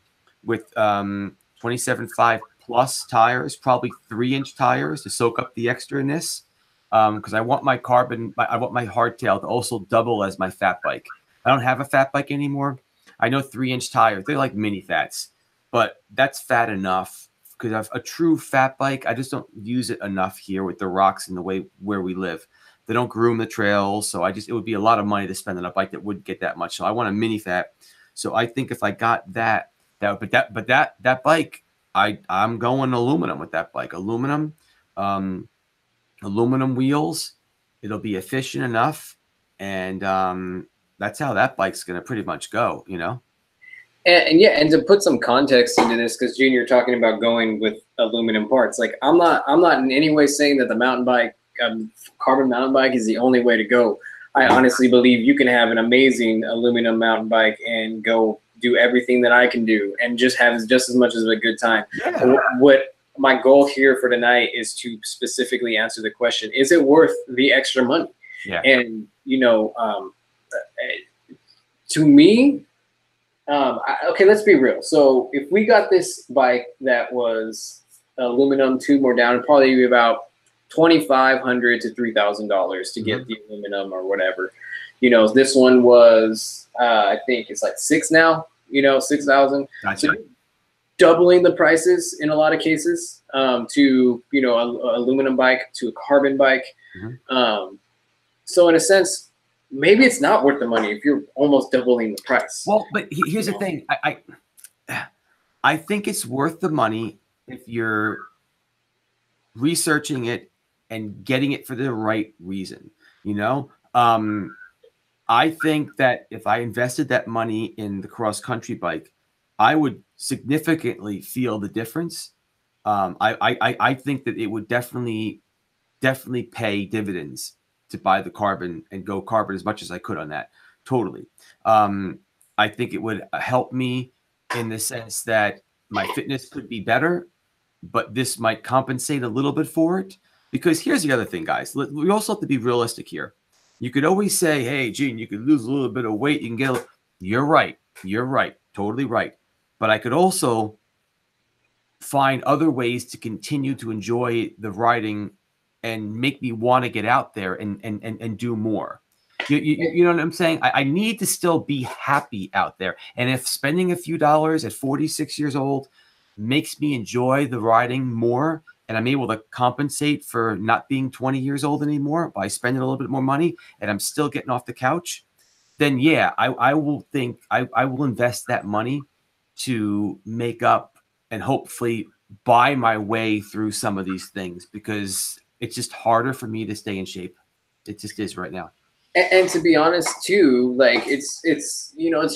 with 27.5 plus tires, probably 3-inch tires to soak up the extra in this. Because I want my hardtail to also double as my fat bike. I don't have a fat bike anymore. I know 3-inch tires, they're like mini fats, but that's fat enough. Because a true fat bike, I just don't use it enough here with the rocks and the way where we live. They don't groom the trails, so it would be a lot of money to spend on a bike that wouldn't get that much. So I want a mini fat. So I think if I got that bike, I'm going aluminum with that bike. Aluminum wheels. It'll be efficient enough, and that's how that bike's gonna pretty much go. And to put some context into this, because Gene, you're talking about going with aluminum parts. Like I'm not in any way saying that the mountain bike, carbon mountain bike, is the only way to go. I honestly believe you can have an amazing aluminum mountain bike and go do everything that I can do and just have just as much as a good time. Yeah. What my goal here for tonight is to specifically answer the question: is it worth the extra money? Yeah. And to me, okay, let's be real. So if we got this bike that was aluminum, tube more down, it'd probably be about $2,500 to $3,000 to get the aluminum or whatever. This one was I think it's like $6,000 now. $6,000. Gotcha. So doubling the prices in a lot of cases to an aluminum bike to a carbon bike. So in a sense, maybe it's not worth the money if you're almost doubling the price. Well, but here's the thing. I think it's worth the money if you're researching it and getting it for the right reason. I think that if I invested that money in the cross country bike, I would significantly feel the difference. I think that it would definitely pay dividends to buy the carbon and go carbon as much as I could on that. Totally. I think it would help me in the sense that my fitness could be better, but this might compensate a little bit for it. Because here's the other thing, guys. We also have to be realistic here. You could always say, hey, Gene, you could lose a little bit of weight. You can get You're right. You're right. Totally right. But I could also find other ways to continue to enjoy the riding and make me want to get out there and do more. You know what I'm saying? I need to still be happy out there. And if spending a few dollars at 46 years old makes me enjoy the riding more, and I'm able to compensate for not being 20 years old anymore by spending a little bit more money, and I'm still getting off the couch, then yeah, I will invest that money to make up and hopefully buy my way through some of these things, because it's just harder for me to stay in shape. It just is right now. And to be honest too, like it's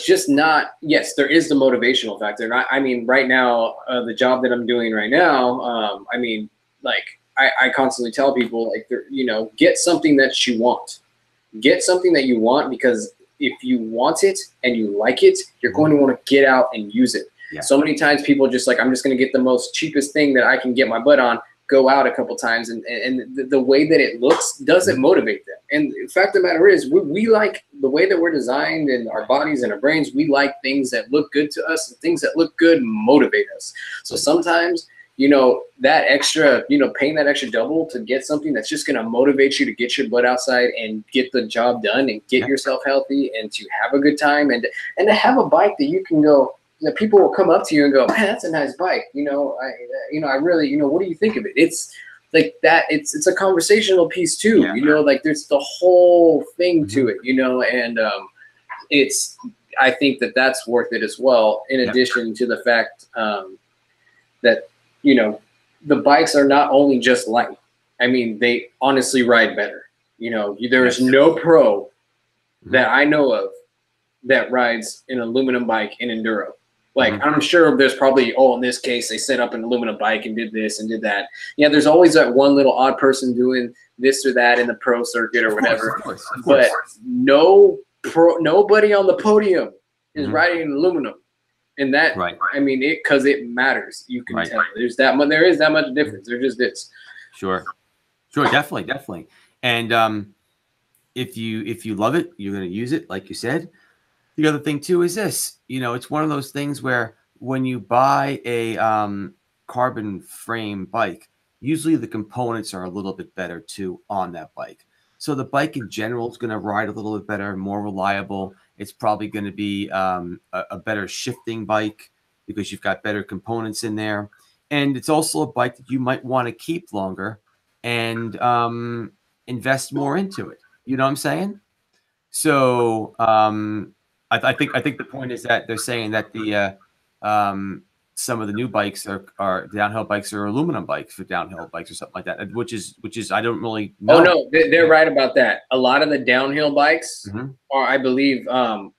just not, yes, there is the motivational factor. And I mean, right now, the job that I'm doing right now, I mean, like I constantly tell people, like, get something that you want. Get something that you want, because if you want it and you like it, you're going to want to get out and use it. Yeah. So many times people just like, I'm just going to get the most cheapest thing that I can get my butt on, go out a couple times, and the way that it looks doesn't motivate them. And the fact of the matter is, we like the way that we're designed in our bodies and our brains. We like things that look good to us, and things that look good motivate us. So sometimes, you know, that extra, you know, paying that extra double to get something that's just going to motivate you to get your butt outside and get the job done and get yourself healthy and to have a good time and to have a bike that you can go, that people will come up to you and go, man, that's a nice bike. You know, I really, you know, what do you think of it? It's like that. It's a conversational piece too, you know, like there's the whole thing to it, you know, and I think that that's worth it as well. In addition to the fact that, you know, the bikes are not only just light. I mean, they honestly ride better. You know, there is no pro that I know of that rides an aluminum bike in enduro. Like, I'm sure there's probably, in this case, they set up an aluminum bike and did this and did that. Yeah, there's always that one little odd person doing this or that in the pro circuit or whatever. Of course. But nobody on the podium is riding in aluminum. And that, I mean, because it matters. You can tell. There is that much difference. There just is. Sure, definitely. And if you love it, you're going to use it, like you said. The other thing too is this. You know, it's one of those things where when you buy a carbon frame bike, usually the components are a little bit better too on that bike. So the bike in general is going to ride a little bit better, more reliable. It's probably going to be a better shifting bike because you've got better components in there. And it's also a bike that you might want to keep longer and invest more into it. You know what I'm saying? So I think the point is that they're saying that the some of the new bikes are downhill bikes or aluminum bikes for downhill bikes or something like that, which is I don't really know. Oh no, they're right about that. A lot of the downhill bikes are, I believe,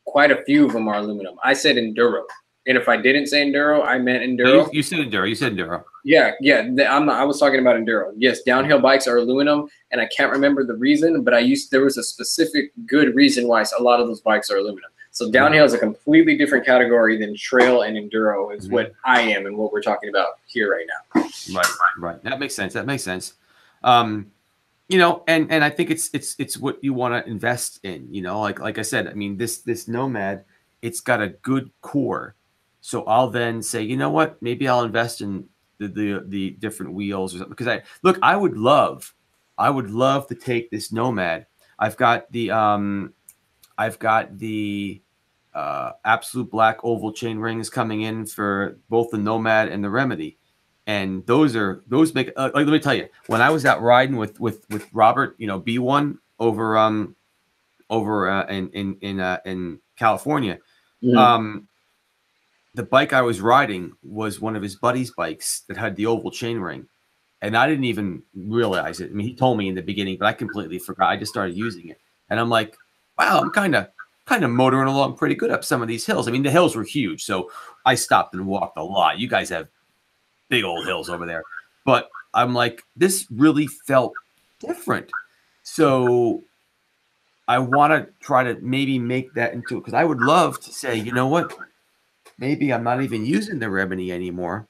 quite a few of them are aluminum. I said enduro, and if I didn't say enduro, I meant enduro. You said enduro. You said enduro. Yeah. I was talking about enduro. Yes, downhill bikes are aluminum, and I can't remember the reason, but there was a specific good reason why a lot of those bikes are aluminum. So downhill is a completely different category than trail and enduro is what I am and what we're talking about here right now. Right. That makes sense. You know, and I think it's what you want to invest in. You know, like I said, I mean, this Nomad, it's got a good core. So I'll then say, you know what, maybe I'll invest in the different wheels or something. Because I would love to take this Nomad. I've got the absolute black oval chain rings coming in for both the Nomad and the Remedy, and those make like, let me tell you, when I was out riding with Robert, you know, B1 over in California, the bike I was riding was one of his buddy's bikes that had the oval chain ring, and I didn't even realize it. I mean, he told me in the beginning, but I completely forgot. I just started using it, and I'm like, wow, I'm kind of motoring along pretty good up some of these hills. I mean, the hills were huge, so I stopped and walked a lot. You guys have big old hills over there. But I'm like, this really felt different. So I want to try to maybe make that into it, because I would love to say, you know what, maybe I'm not even using the Remedy anymore.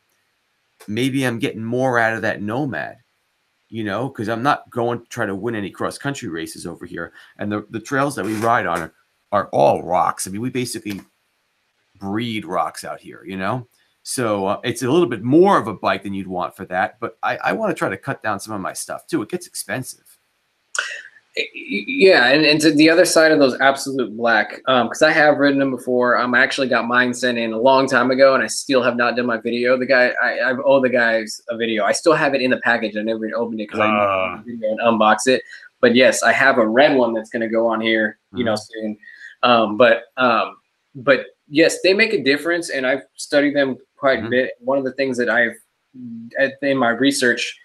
Maybe I'm getting more out of that Nomad, you know, because I'm not going to try to win any cross-country races over here. And the trails that we ride on are all rocks. I mean, we basically breed rocks out here, you know? So it's a little bit more of a bike than you'd want for that. But I want to try to cut down some of my stuff, too. It gets expensive. Yeah, and to the other side of those absolute black, because I have ridden them before. I actually got mine sent in a long time ago, and I still have not done my video. The guy, I owe the guys a video. I still have it in the package. I never opened it because I did video and unbox it. But yes, I have a red one that's going to go on here, you know, soon. But yes, they make a difference, and I've studied them quite a bit. One of the things that in my research,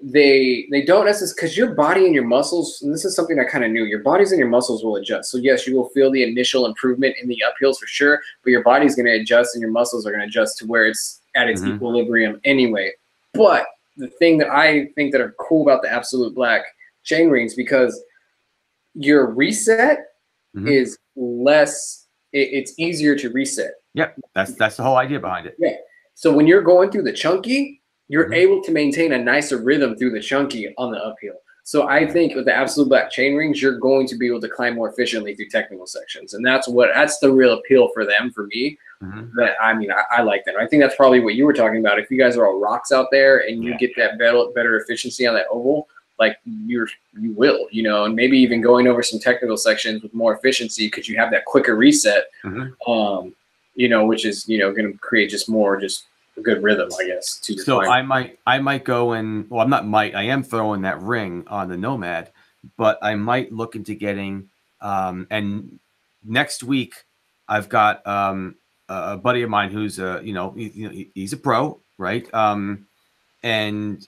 they don't necessarily, because your body and your muscles, and this is something I kind of knew, your bodies and your muscles will adjust. So yes, you will feel the initial improvement in the uphills for sure, but your body's going to adjust and your muscles are going to adjust to where it's at its equilibrium anyway. But the thing that I think that are cool about the absolute black chain rings, because your reset is less. It's easier to reset. Yep, that's the whole idea behind it. Yeah. So when you're going through the chunky, you're able to maintain a nicer rhythm through the chunky on the uphill. So I think with the absolute black chain rings, you're going to be able to climb more efficiently through technical sections, and that's the real appeal for them. For me, that I mean, I like that. I think that's probably what you were talking about. If you guys are all rocks out there and you get that better efficiency on that oval, like you will, you know, and maybe even going over some technical sections with more efficiency because you have that quicker reset, you know, which is, you know, going to create just a good rhythm, I guess. To your so climbing. I might go and, well, I am throwing that ring on the Nomad, but I might look into getting, and next week I've got a buddy of mine who's he's a pro, right? And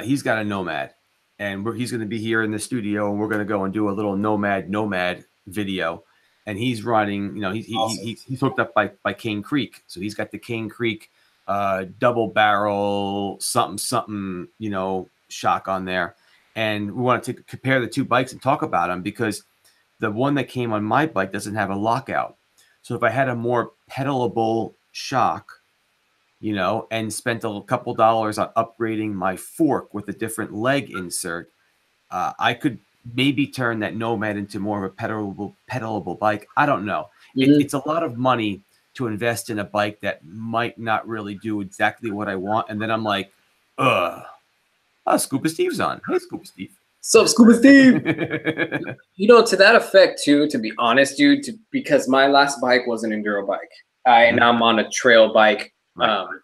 he's got a Nomad, and he's going to be here in the studio, and we're going to go and do a little Nomad video. And he's riding, you know, he's hooked up by Cane Creek, so he's got the Cane Creek double barrel something, you know, shock on there. And we want to compare the two bikes and talk about them, because the one that came on my bike doesn't have a lockout. So if I had a more pedalable shock, you know, and spent a couple dollars on upgrading my fork with a different leg insert, I could maybe turn that Nomad into more of a pedalable bike. I don't know. It's a lot of money to invest in a bike that might not really do exactly what I want. And then I'm like, Scuba Steve's on. Hey, Scuba Steve. Sup, Scuba Steve? You know, to that effect too, to be honest, dude, because my last bike was an enduro bike. And I'm on a trail bike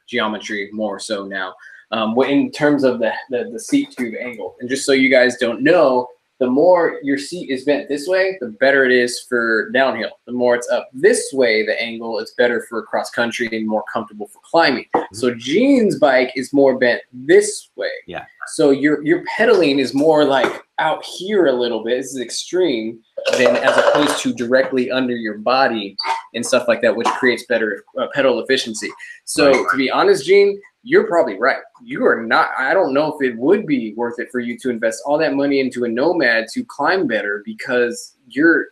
geometry more so now. In terms of the seat tube angle. And just so you guys don't know, the more your seat is bent this way, the better it is for downhill. The more it's up this way, the angle, it's better for cross country and more comfortable for climbing. So Gene's bike is more bent this way. Yeah. So your pedaling is more like out here a little bit. This is extreme, than as opposed to directly under your body and stuff like that, which creates better pedal efficiency. So to be honest, Gene, you're probably right. You are not. I don't know if it would be worth it for you to invest all that money into a Nomad to climb better, because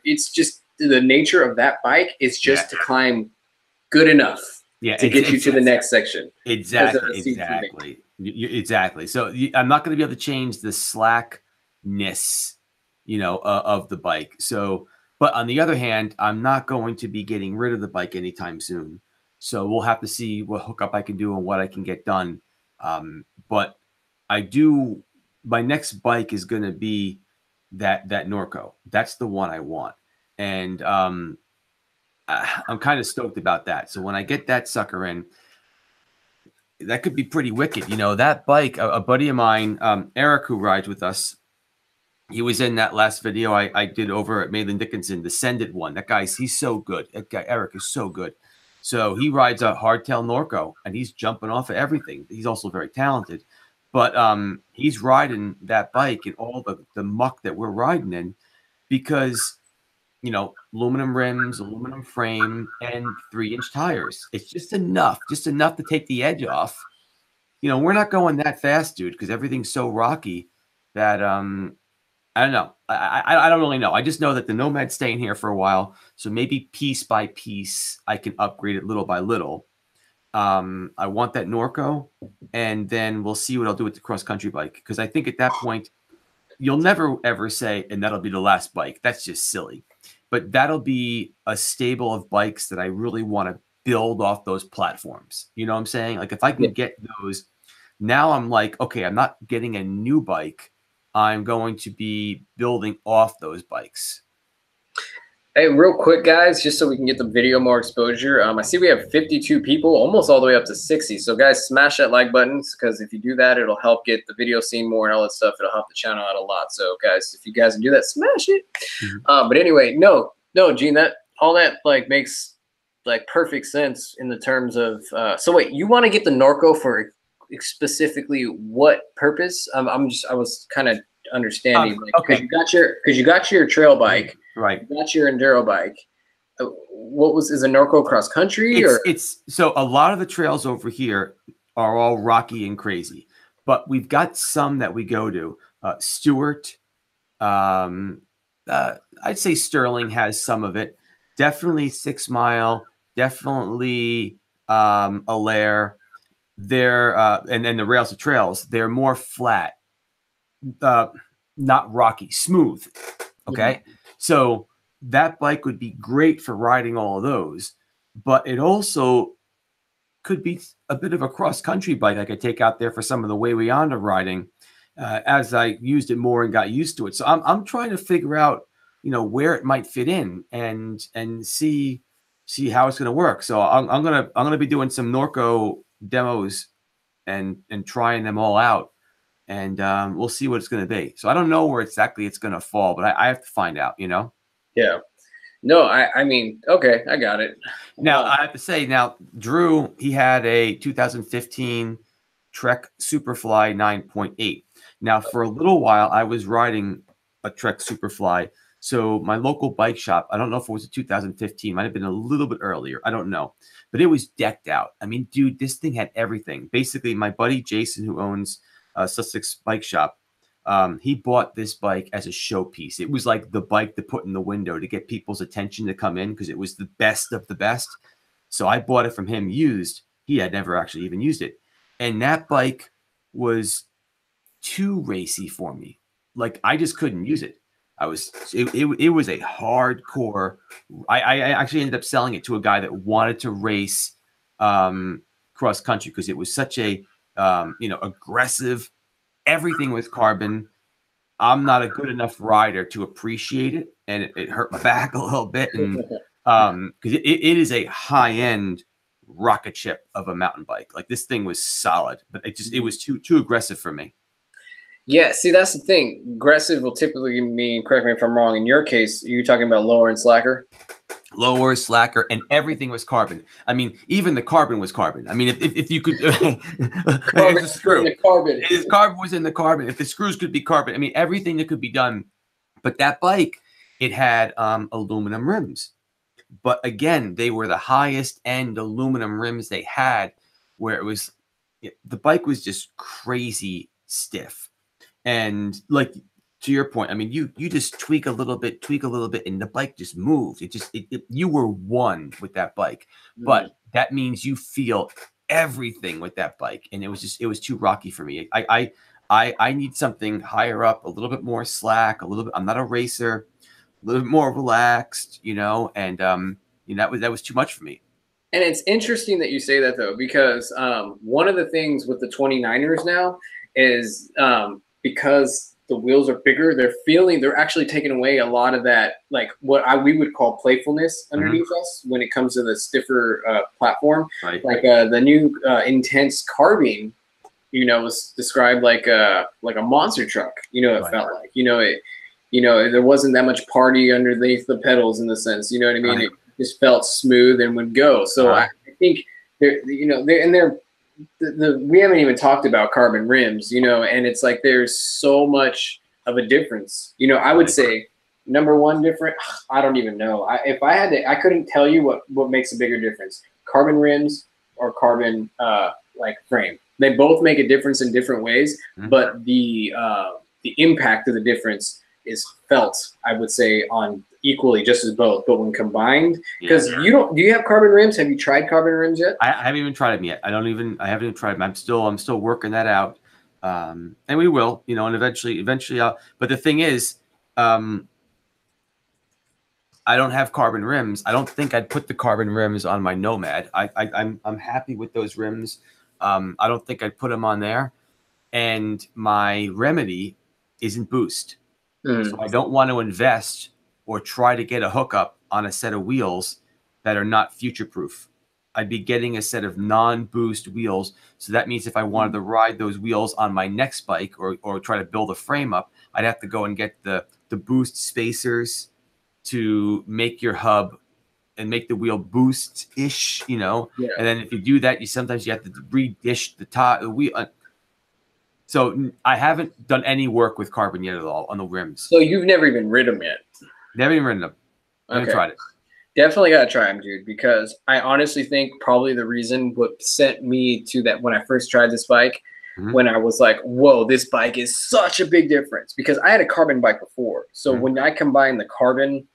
it's just the nature of that bike is just to climb good enough to get you to the next section. Exactly. So I'm not going to be able to change the slackness, you know, of the bike. So, but on the other hand, I'm not going to be getting rid of the bike anytime soon. So we'll have to see what hookup I can do and what I can get done. But my next bike is going to be that Norco. That's the one I want. And I'm kind of stoked about that. So when I get that sucker in, that could be pretty wicked. You know, that bike, a buddy of mine, Eric, who rides with us, he was in that last video I did over at Maitland Dickinson, the Send It one. That guy, he's so good. That guy, Eric, is so good. So he rides a hardtail Norco, and he's jumping off of everything. He's also very talented. But he's riding that bike in all the muck that we're riding in, because, you know, aluminum rims, aluminum frame, and 3-inch tires. It's just enough to take the edge off. You know, we're not going that fast, dude, because everything's so rocky that I don't know. I don't really know. I just know that the Nomad's staying here for a while. So maybe piece by piece, I can upgrade it little by little. I want that Norco, and then we'll see what I'll do with the cross-country bike. Because I think at that point, you'll never, ever say, and that'll be the last bike. That's just silly. But that'll be a stable of bikes that I really want to build off those platforms. You know what I'm saying? Like, if I can get those, now I'm like, okay, I'm not getting a new bike. I'm going to be building off those bikes. Hey, real quick, guys, just so we can get the video more exposure. I see we have 52 people, almost all the way up to 60. So, guys, smash that like button, because if you do that, it'll help get the video seen more and all that stuff. It'll help the channel out a lot. So, guys, if you guys can do that, smash it. But anyway, no, Gene, all that like makes like perfect sense in the terms of. So wait, you want to get the Norco for specifically what purpose? I was kind of understanding, because you got your trail bike. Right. That's your enduro bike. Is a Norco cross country? It's so a lot of the trails over here are all rocky and crazy, but we've got some that we go to. Stewart, I'd say Sterling has some of it. definitely 6 Mile, definitely Alaire. They're and then the Rails to Trails, they're more flat, not rocky, smooth. Okay. So that bike would be great for riding all of those, but it also could be a bit of a cross country bike I could take out there for some of the way beyond riding as I used it more and got used to it. So I'm trying to figure out, where it might fit in and see how it's going to work. So I'm gonna be doing some Norco demos and trying them all out, and we'll see what it's going to be. So I don't know where exactly it's going to fall, but I have to find out. Yeah. No, I mean, okay, I got it. Now I have to say, Drew, he had a 2015 Trek Superfly 9.8. Now for a little while I was riding a Trek Superfly. So my local bike shop, I don't know if it was a 2015, might have been a little bit earlier, I don't know, but it was decked out. I mean, dude, this thing had everything. Basically, my buddy Jason, who owns Sussex Bike Shop, he bought this bike as a showpiece. It was like the bike to put in the window to get people's attention to come in because it was the best of the best. So I bought it from him used. He had never actually even used it. And that bike was too racy for me. Like I just couldn't use it. It was a hardcore. I actually ended up selling it to a guy that wanted to race cross country because it was such a aggressive. Everything was carbon. I'm not a good enough rider to appreciate it, and it hurt my back a little bit. And because it is a high end rocket ship of a mountain bike. Like this thing was solid, but it was too aggressive for me. Yeah, see, that's the thing. Aggressive will typically mean, correct me if I'm wrong, in your case, you're talking about lower and slacker? Lower, slacker, and everything was carbon. I mean, even the carbon was carbon. I mean, if you could, carbon the screw, the carbon. Carbon was in the carbon. If the screws could be carbon, I mean, everything that could be done. But that bike, it had aluminum rims. But again, they were the highest end aluminum rims they had, where it was, the bike was just crazy stiff. And like to your point, I mean, you just tweak a little bit, and the bike just moves. You were one with that bike, but that means you feel everything with that bike, and it was too rocky for me. I need something higher up, a little bit more slack, a little bit. I'm not a racer, a little bit more relaxed, and that was too much for me. And it's interesting that you say that though, because one of the things with the 29ers now is because the wheels are bigger, they're actually taking away a lot of that, like what we would call playfulness underneath us when it comes to the stiffer platform. Right. Like the new intense carbine, was described like a monster truck. It felt like, there wasn't that much party underneath the pedals in the sense, you know what I mean? Right. It just felt smooth and would go. So I think we haven't even talked about carbon rims, and it's like there's so much of a difference. I would say number one different. I don't even know. If I had to, I couldn't tell you what makes a bigger difference: carbon rims or carbon like frame. They both make a difference in different ways, but the impact of the difference is felt, I would say, on equally just as both, but when combined, because do you have carbon rims? Have you tried carbon rims yet? I haven't even tried them yet. I haven't even tried them. I'm still working that out. And we will, and eventually I'll, but the thing is, I don't have carbon rims. I don't think I'd put the carbon rims on my Nomad. I'm happy with those rims. I don't think I'd put them on there, and my Remedy isn't Boost. So I don't want to invest or try to get a hookup on a set of wheels that are not future-proof. I'd be getting a set of non-Boost wheels. So that means if I wanted to ride those wheels on my next bike or try to build a frame up, I'd have to go and get the Boost spacers to make your hub and make the wheel Boost-ish, And then if you do that, sometimes you have to re-dish the wheel. So I haven't done any work with carbon yet at all on the rims. So you've never even ridden them yet? Never even ridden them. I haven't tried it. Definitely got to try them, dude, because I honestly think probably the reason what sent me to that when I first tried this bike, when I was like, whoa, this bike is such a big difference, because I had a carbon bike before. So when I combine the carbon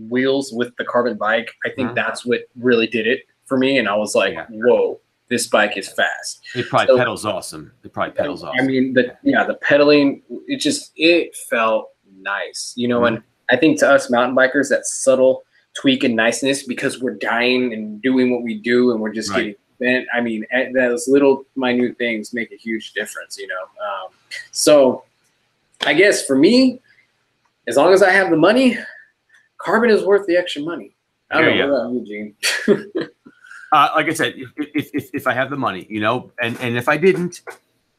wheels with the carbon bike, I think that's what really did it for me. And I was like, whoa, this bike is fast. It probably pedals awesome. It probably pedals awesome. I mean, the pedaling, it felt nice, you know, and I think to us mountain bikers, that subtle tweak and niceness, because we're dying and doing what we do and we're just getting bent. I mean, those little minute things make a huge difference, you know? So I guess for me, as long as I have the money, carbon is worth the extra money. I don't know about you, Gene. Like I said, if I have the money, you know, and if I didn't,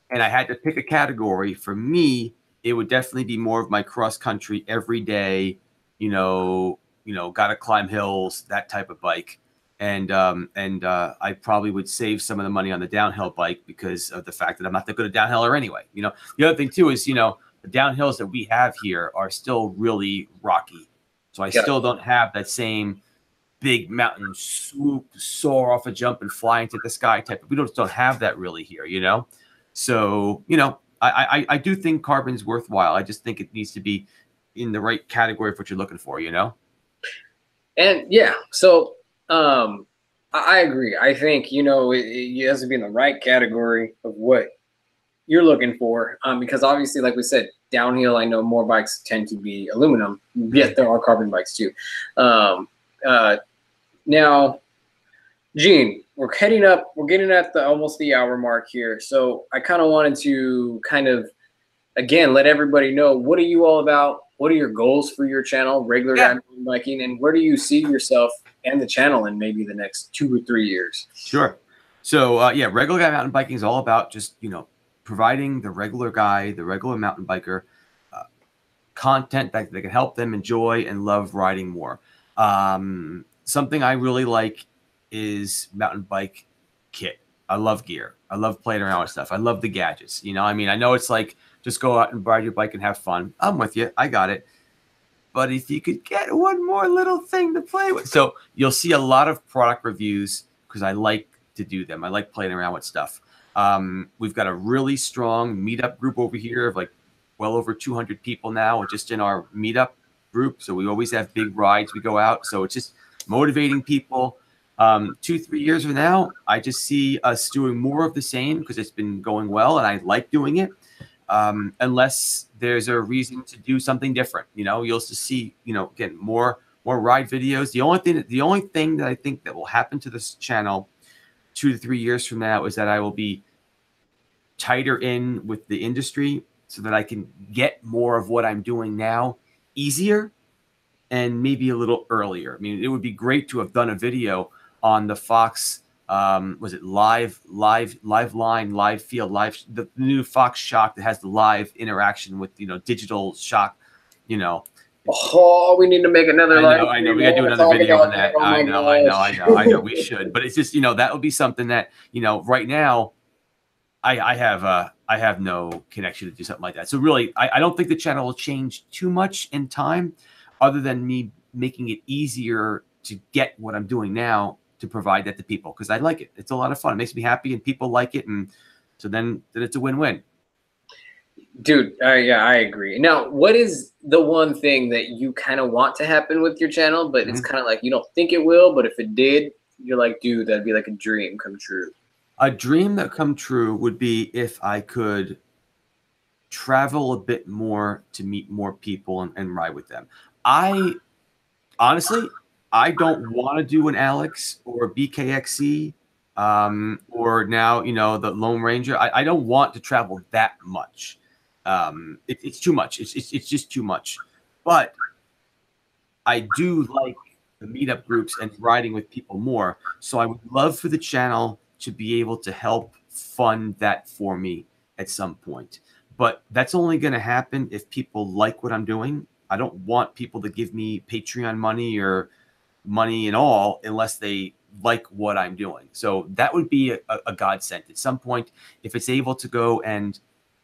and I had to pick a category, for me, it would definitely be more of my cross country every day, you know, got to climb hills, that type of bike. And I probably would save some of the money on the downhill bike because of the fact that I'm not that good at downhiller anyway. You know, the other thing too is, you know, the downhills that we have here are still really rocky. So I still don't have that same big mountain swoop, soar off a jump and fly into the sky type. We don't have that really here, you know? So, you know, I do think carbon's worthwhile. I just think it needs to be in the right category for what you're looking for, you know? And yeah, so I agree. I think, you know, it has to be in the right category of what you're looking for, because obviously, like we said, downhill, I know more bikes tend to be aluminum, yet there are carbon bikes too. Now, Gene, we're getting at almost the hour mark here. So I kind of wanted to again, let everybody know, what are you all about? What are your goals for your channel, Regular Guy Mountain Biking, and where do you see yourself and the channel in maybe the next 2 or 3 years? Sure. So Regular Guy Mountain Biking is all about just, you know, providing the regular guy, the regular mountain biker, content that can help them enjoy and love riding more. Something I really like is mountain bike kit. I love gear. I love playing around with stuff. I love the gadgets. You know, I mean, I know it's like, just go out and ride your bike and have fun. I'm with you. I got it. But if you could get one more little thing to play with. So you'll see a lot of product reviews because I like to do them. I like playing around with stuff. We've got a really strong meetup group over here of like well over 200 people now just in our meetup group. So we always have big rides. We go out. So it's just motivating people. 2-3 years from now, I just see us doing more of the same because it's been going well and I like doing it. Unless there's a reason to do something different, you know, you'll just see, you know, again, more ride videos. The only thing that I think that will happen to this channel 2 to 3 years from now is that I will be tighter in with the industry so that I can get more of what I'm doing now easier and maybe a little earlier. I mean, it would be great to have done a video on the Fox, was it live line, live field, the new Fox Shock that has the live interaction with, you know, digital shock, you know. Oh, we need to make another live. I know. We got to do another video on that. I know. We should. But it's just, you know, that would be something that, you know, right now I have no connection to do something like that. So really, I don't think the channel will change too much in time other than me making it easier to get what I'm doing now to provide that to people because I like it. It's a lot of fun. It makes me happy and people like it. And so then it's a win-win. Dude, yeah, I agree. Now, what is the one thing that you kind of want to happen with your channel, but it's kind of like you don't think it will, but if it did, you're like, dude, that'd be like a dream come true. A dream that come true would be if I could travel a bit more to meet more people and ride with them. Honestly, I don't want to do an Alex or BKXC or now, you know, the Lone Ranger. I don't want to travel that much. It's too much. It's just too much. But I do like the meetup groups and riding with people more. So I would love for the channel to be able to help fund that for me at some point. But that's only going to happen if people like what I'm doing. I don't want people to give me Patreon money or money at all unless they like what I'm doing. So that would be a godsend at some point if it's able to go and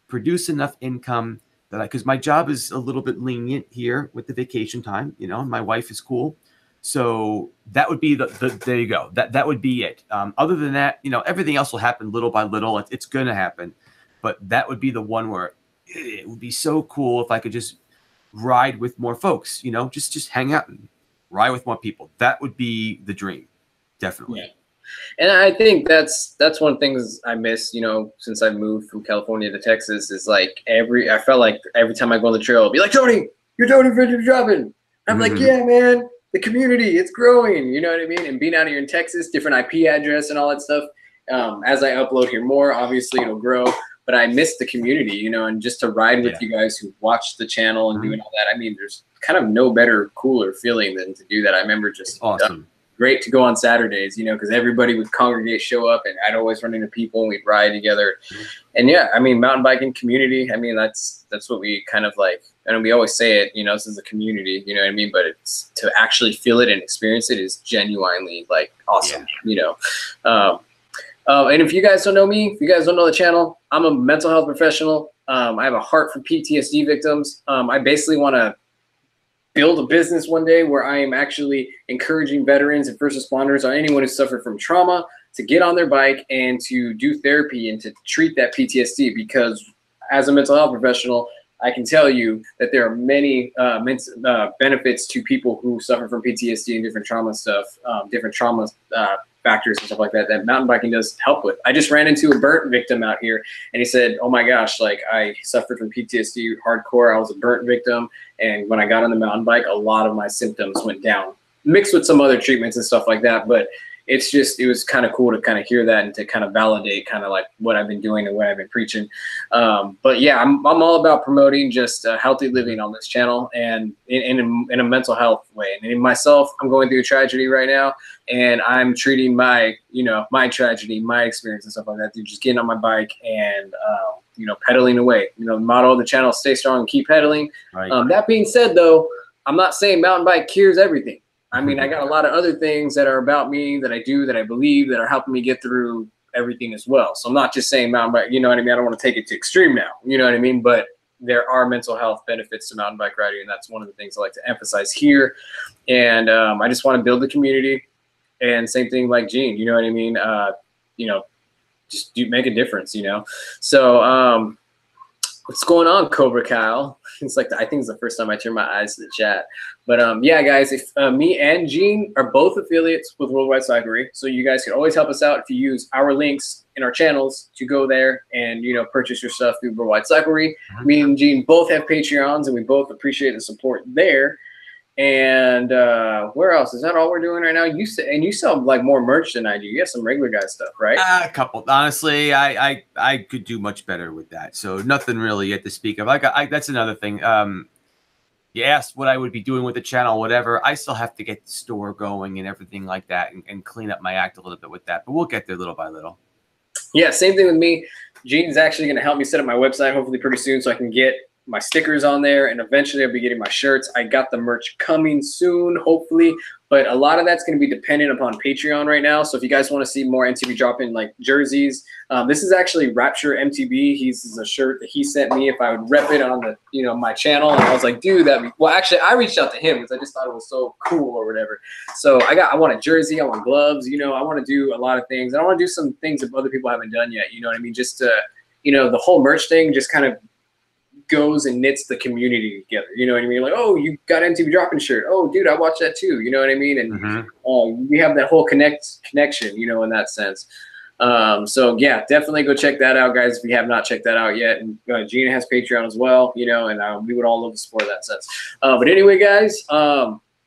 produce enough income that because my job is a little bit lenient here with the vacation time, you know, my wife is cool. So that would be there you go. That would be it. Other than that, you know, everything else will happen little by little. It's going to happen. But that would be the one where it would be so cool if I could just ride with more folks, you know, just hang out ride with more people. That would be the dream. Definitely. Yeah. And I think that's one of the things I miss, you know, since I moved from California to Texas, is like I felt like every time I go on the trail, I'll be like, Tony, you're Tony from MTBdropIN. I'm like, yeah, man, the community, it's growing, you know what I mean? And being out here in Texas, different IP address and all that stuff. As I upload here more, obviously it'll grow, but I miss the community, you know, and just to ride with you guys who watch the channel and doing all that. I mean, there's kind of no better, cooler feeling than to do that. I remember just awesome. Great to go on Saturdays, you know, because everybody would congregate, show up, and I'd always run into people and we'd ride together. And yeah, I mean, mountain biking community, I mean, that's what we kind of like, and we always say it, you know, this is a community, you know what I mean? But it's to actually feel it and experience it is genuinely like awesome, you know. And if you guys don't know me, if you guys don't know the channel, I'm a mental health professional. I have a heart for PTSD victims. I basically want to build a business one day where I am actually encouraging veterans and first responders or anyone who suffered from trauma to get on their bike and to do therapy and to treat that PTSD. Because as a mental health professional, I can tell you that there are many benefits to people who suffer from PTSD and different trauma stuff, different trauma factors and stuff like that mountain biking does help with. I just ran into a burnt victim out here, and he said, oh my gosh, like I suffered from PTSD hardcore. I was a burnt victim, and when I got on the mountain bike, a lot of my symptoms went down, mixed with some other treatments and stuff like that. But it's just, it was kind of cool to kind of hear that and to kind of validate kind of like what I've been doing and what I've been preaching. But yeah, I'm all about promoting just healthy living on this channel and in a mental health way. And in myself, I'm going through a tragedy right now, and I'm treating my, you know, my tragedy, my experience and stuff like that through just getting on my bike and, you know, pedaling away. You know, the motto of the channel is stay strong and keep pedaling. Right. That being said, though, I'm not saying mountain bike cures everything. I mean, I got a lot of other things that are about me, that I do, that I believe, that are helping me get through everything as well. So I'm not just saying mountain bike, you know what I mean? I don't want to take it to extreme now, you know what I mean? But there are mental health benefits to mountain bike riding, and that's one of the things I like to emphasize here. And I just want to build the community, and same thing like Gene, you know what I mean? You know, just make a difference, you know? So what's going on, Cobra Kyle? It's like, I think it's the first time I turn my eyes to the chat. But yeah, guys, if me and Gene are both affiliates with Worldwide Cyclery, so you guys can always help us out if you use our links in our channels to go there and, you know, purchase your stuff through Worldwide Cyclery. Me and Gene both have Patreons, and we both appreciate the support there. And where else? Is that all we're doing right now? You sell like more merch than I do. You have some regular guy stuff, right? A couple. Honestly, I could do much better with that. So nothing really yet to speak of. That's another thing. You asked what I would be doing with the channel, whatever. I still have to get the store going and everything like that, and clean up my act a little bit with that. But we'll get there little by little. Yeah, same thing with me. Gene's actually going to help me set up my website hopefully pretty soon, so I can get my stickers on there, and eventually I'll be getting my shirts. I got the merch coming soon, hopefully, but a lot of that's going to be dependent upon Patreon right now. So if you guys want to see more MTBdropIN like jerseys, this is actually Rapture MTB. This is a shirt that he sent me if I would rep it on the, you know, my channel. And I was like, dude, well, actually I reached out to him because I just thought it was so cool or whatever. So I want a jersey, I want gloves, you know, I want to do a lot of things. I want to do some things that other people haven't done yet. You know what I mean? Just to, you know, the whole merch thing just kind of goes and knits the community together. You know what I mean? Like, oh, you got MTBdropIN shirt. Oh, dude, I watched that too. You know what I mean? And we have that whole connection, you know, in that sense. So yeah, definitely go check that out, guys, if you have not checked that out yet. And Gina has Patreon as well, you know, and we would all love to support that sense. But anyway, guys,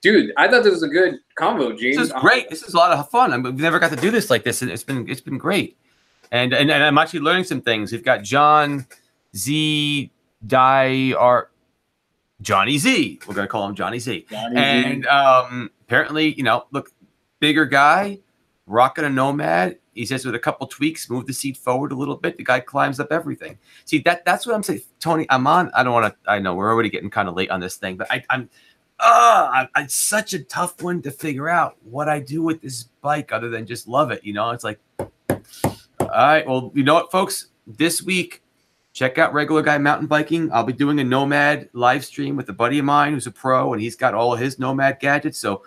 dude, I thought this was a good convo, Gene. This is great. This is a lot of fun. I mean, we've never got to do this like this, and it's been great. And I'm actually learning some things. We've got John Z. Johnny Z. We're gonna call him Johnny Z. And apparently, you know, look, bigger guy, rocking a Nomad. He says with a couple tweaks, move the seat forward a little bit. The guy climbs up everything. See, that's what I'm saying, Tony. I'm on. I don't want to. I know we're already getting kind of late on this thing, but I'm such a tough one to figure out what I do with this bike other than just love it. You know, it's like, all right, well, you know what, folks, this week, check out Regular Guy Mountain Biking. I'll be doing a Nomad live stream with a buddy of mine who's a pro, and he's got all of his Nomad gadgets. So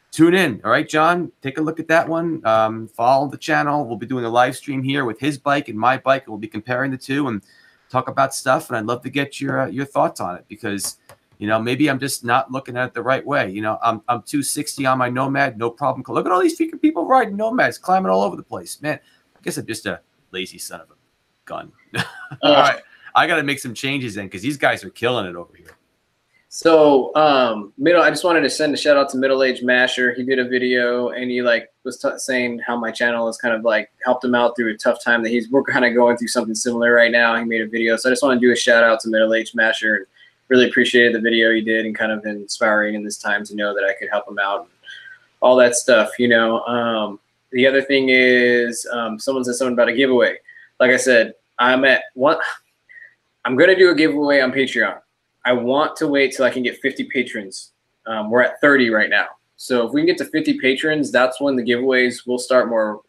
tune in. All right, John, take a look at that one. Follow the channel. We'll be doing a live stream here with his bike and my bike. We'll be comparing the two and talk about stuff. And I'd love to get your thoughts on it, because You know, maybe I'm just not looking at it the right way. You know, I'm 260 on my Nomad, no problem. Look at all these freaking people riding Nomads, climbing all over the place, man. I guess I'm just a lazy son of a gun. All right, I got to make some changes then because these guys are killing it over here. So, I just wanted to send a shout out to Middle Age Masher. He did a video and he like was saying how my channel has kind of like helped him out through a tough time that we're kind of going through something similar right now. He made a video. So I just want to do a shout out to Middle Age Masher and really appreciated the video he did and kind of inspiring in this time to know that I could help him out and all that stuff, you know. The other thing is someone said something about a giveaway. Like I said, I'm going to do a giveaway on Patreon. I want to wait till I can get 50 patrons. We're at 30 right now. So if we can get to 50 patrons, that's when the giveaways will start more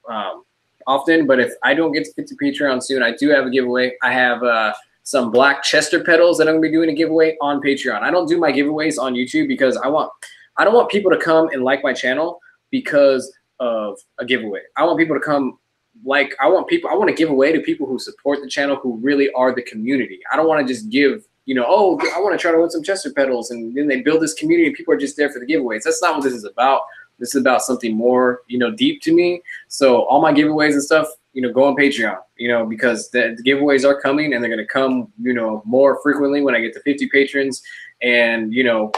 often. But if I don't get to 50 Patreon soon, I do have a giveaway. I have some black Chester pedals that I'm going to be doing a giveaway on Patreon. I don't do my giveaways on YouTube because I don't want people to come and like my channel because of a giveaway. I want people to come I want to give away to people who support the channel, who really are the community. I don't want to just give, you know, oh, I want to try to win some Chester pedals, and then they build this community and people are just there for the giveaways. That's not what this is about. This is about something more, you know, deep to me. So all my giveaways and stuff, you know, go on Patreon, you know, because the giveaways are coming and they're going to come, you know, more frequently when I get to 50 patrons. And, you know,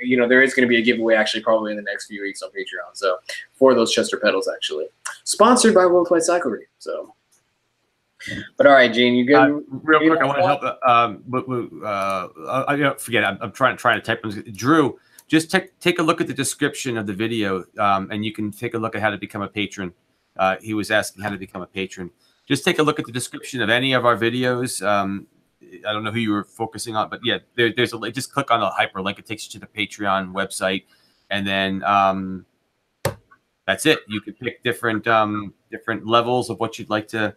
there is going to be a giveaway actually probably in the next few weeks on Patreon. So for those Chester pedals, actually sponsored by World Flight Cyclery. So, but all right, Gene, you good? Real quick, I want to help. I forget. I'm trying to type. Drew, just take a look at the description of the video, and you can take a look at how to become a patron. He was asking how to become a patron. Just take a look at the description of any of our videos. I don't know who you were focusing on, but yeah, there's a link. Just click on the hyperlink. It takes you to the Patreon website, and then that's it. You can pick different levels of what you'd like to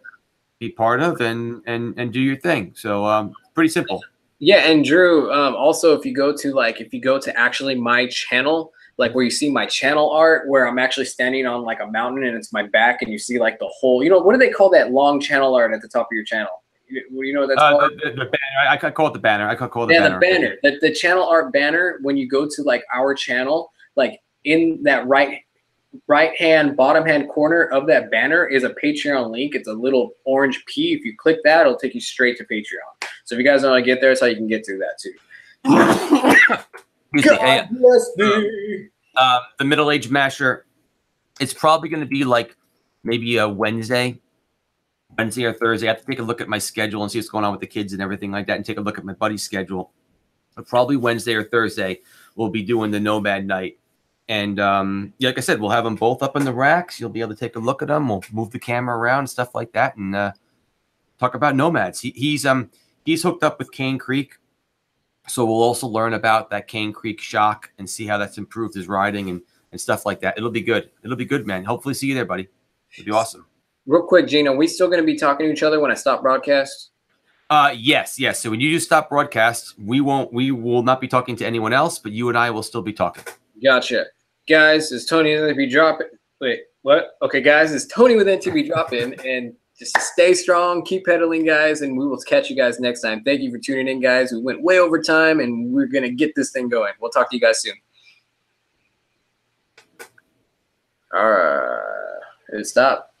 be part of and do your thing. So pretty simple. Yeah, and Drew, also if you go to actually my channel, like where you see my channel art, where I'm actually standing on like a mountain and it's my back, and you see like the whole, you know, what do they call that long channel art at the top of your channel? You know what that's called? The banner. I could call it the banner. The banner. The channel art banner. When you go to like our channel, like in that right hand bottom hand corner of that banner is a Patreon link. It's a little orange P. If you click that, it'll take you straight to Patreon. So if you guys want to get there, that's how you can get to that too. God bless me. The Middle Age Masher. It's probably going to be like maybe a Wednesday or Thursday. I have to take a look at my schedule and see what's going on with the kids and everything like that, and take a look at my buddy's schedule. But probably Wednesday or Thursday, we'll be doing the Nomad night. And yeah, like I said, we'll have them both up in the racks. You'll be able to take a look at them. We'll move the camera around and stuff like that, and talk about Nomads. He's hooked up with Cane Creek, so we'll also learn about that Cane Creek shock and see how that's improved his riding and stuff like that. It'll be good. It'll be good, man. Hopefully see you there, buddy. It'll be awesome. Real quick, Gene, are we still going to be talking to each other when I stop broadcast? Yes. So when you do stop broadcast, we will not be talking to anyone else, but you and I will still be talking. Gotcha. Guys, it's Tony with MTBdropIN. Wait, what? Okay, guys, it's Tony with MTBdropIN, and just stay strong, keep pedaling, guys, and we will catch you guys next time. Thank you for tuning in, guys. We went way over time, and we're going to get this thing going. We'll talk to you guys soon. All right. Stop.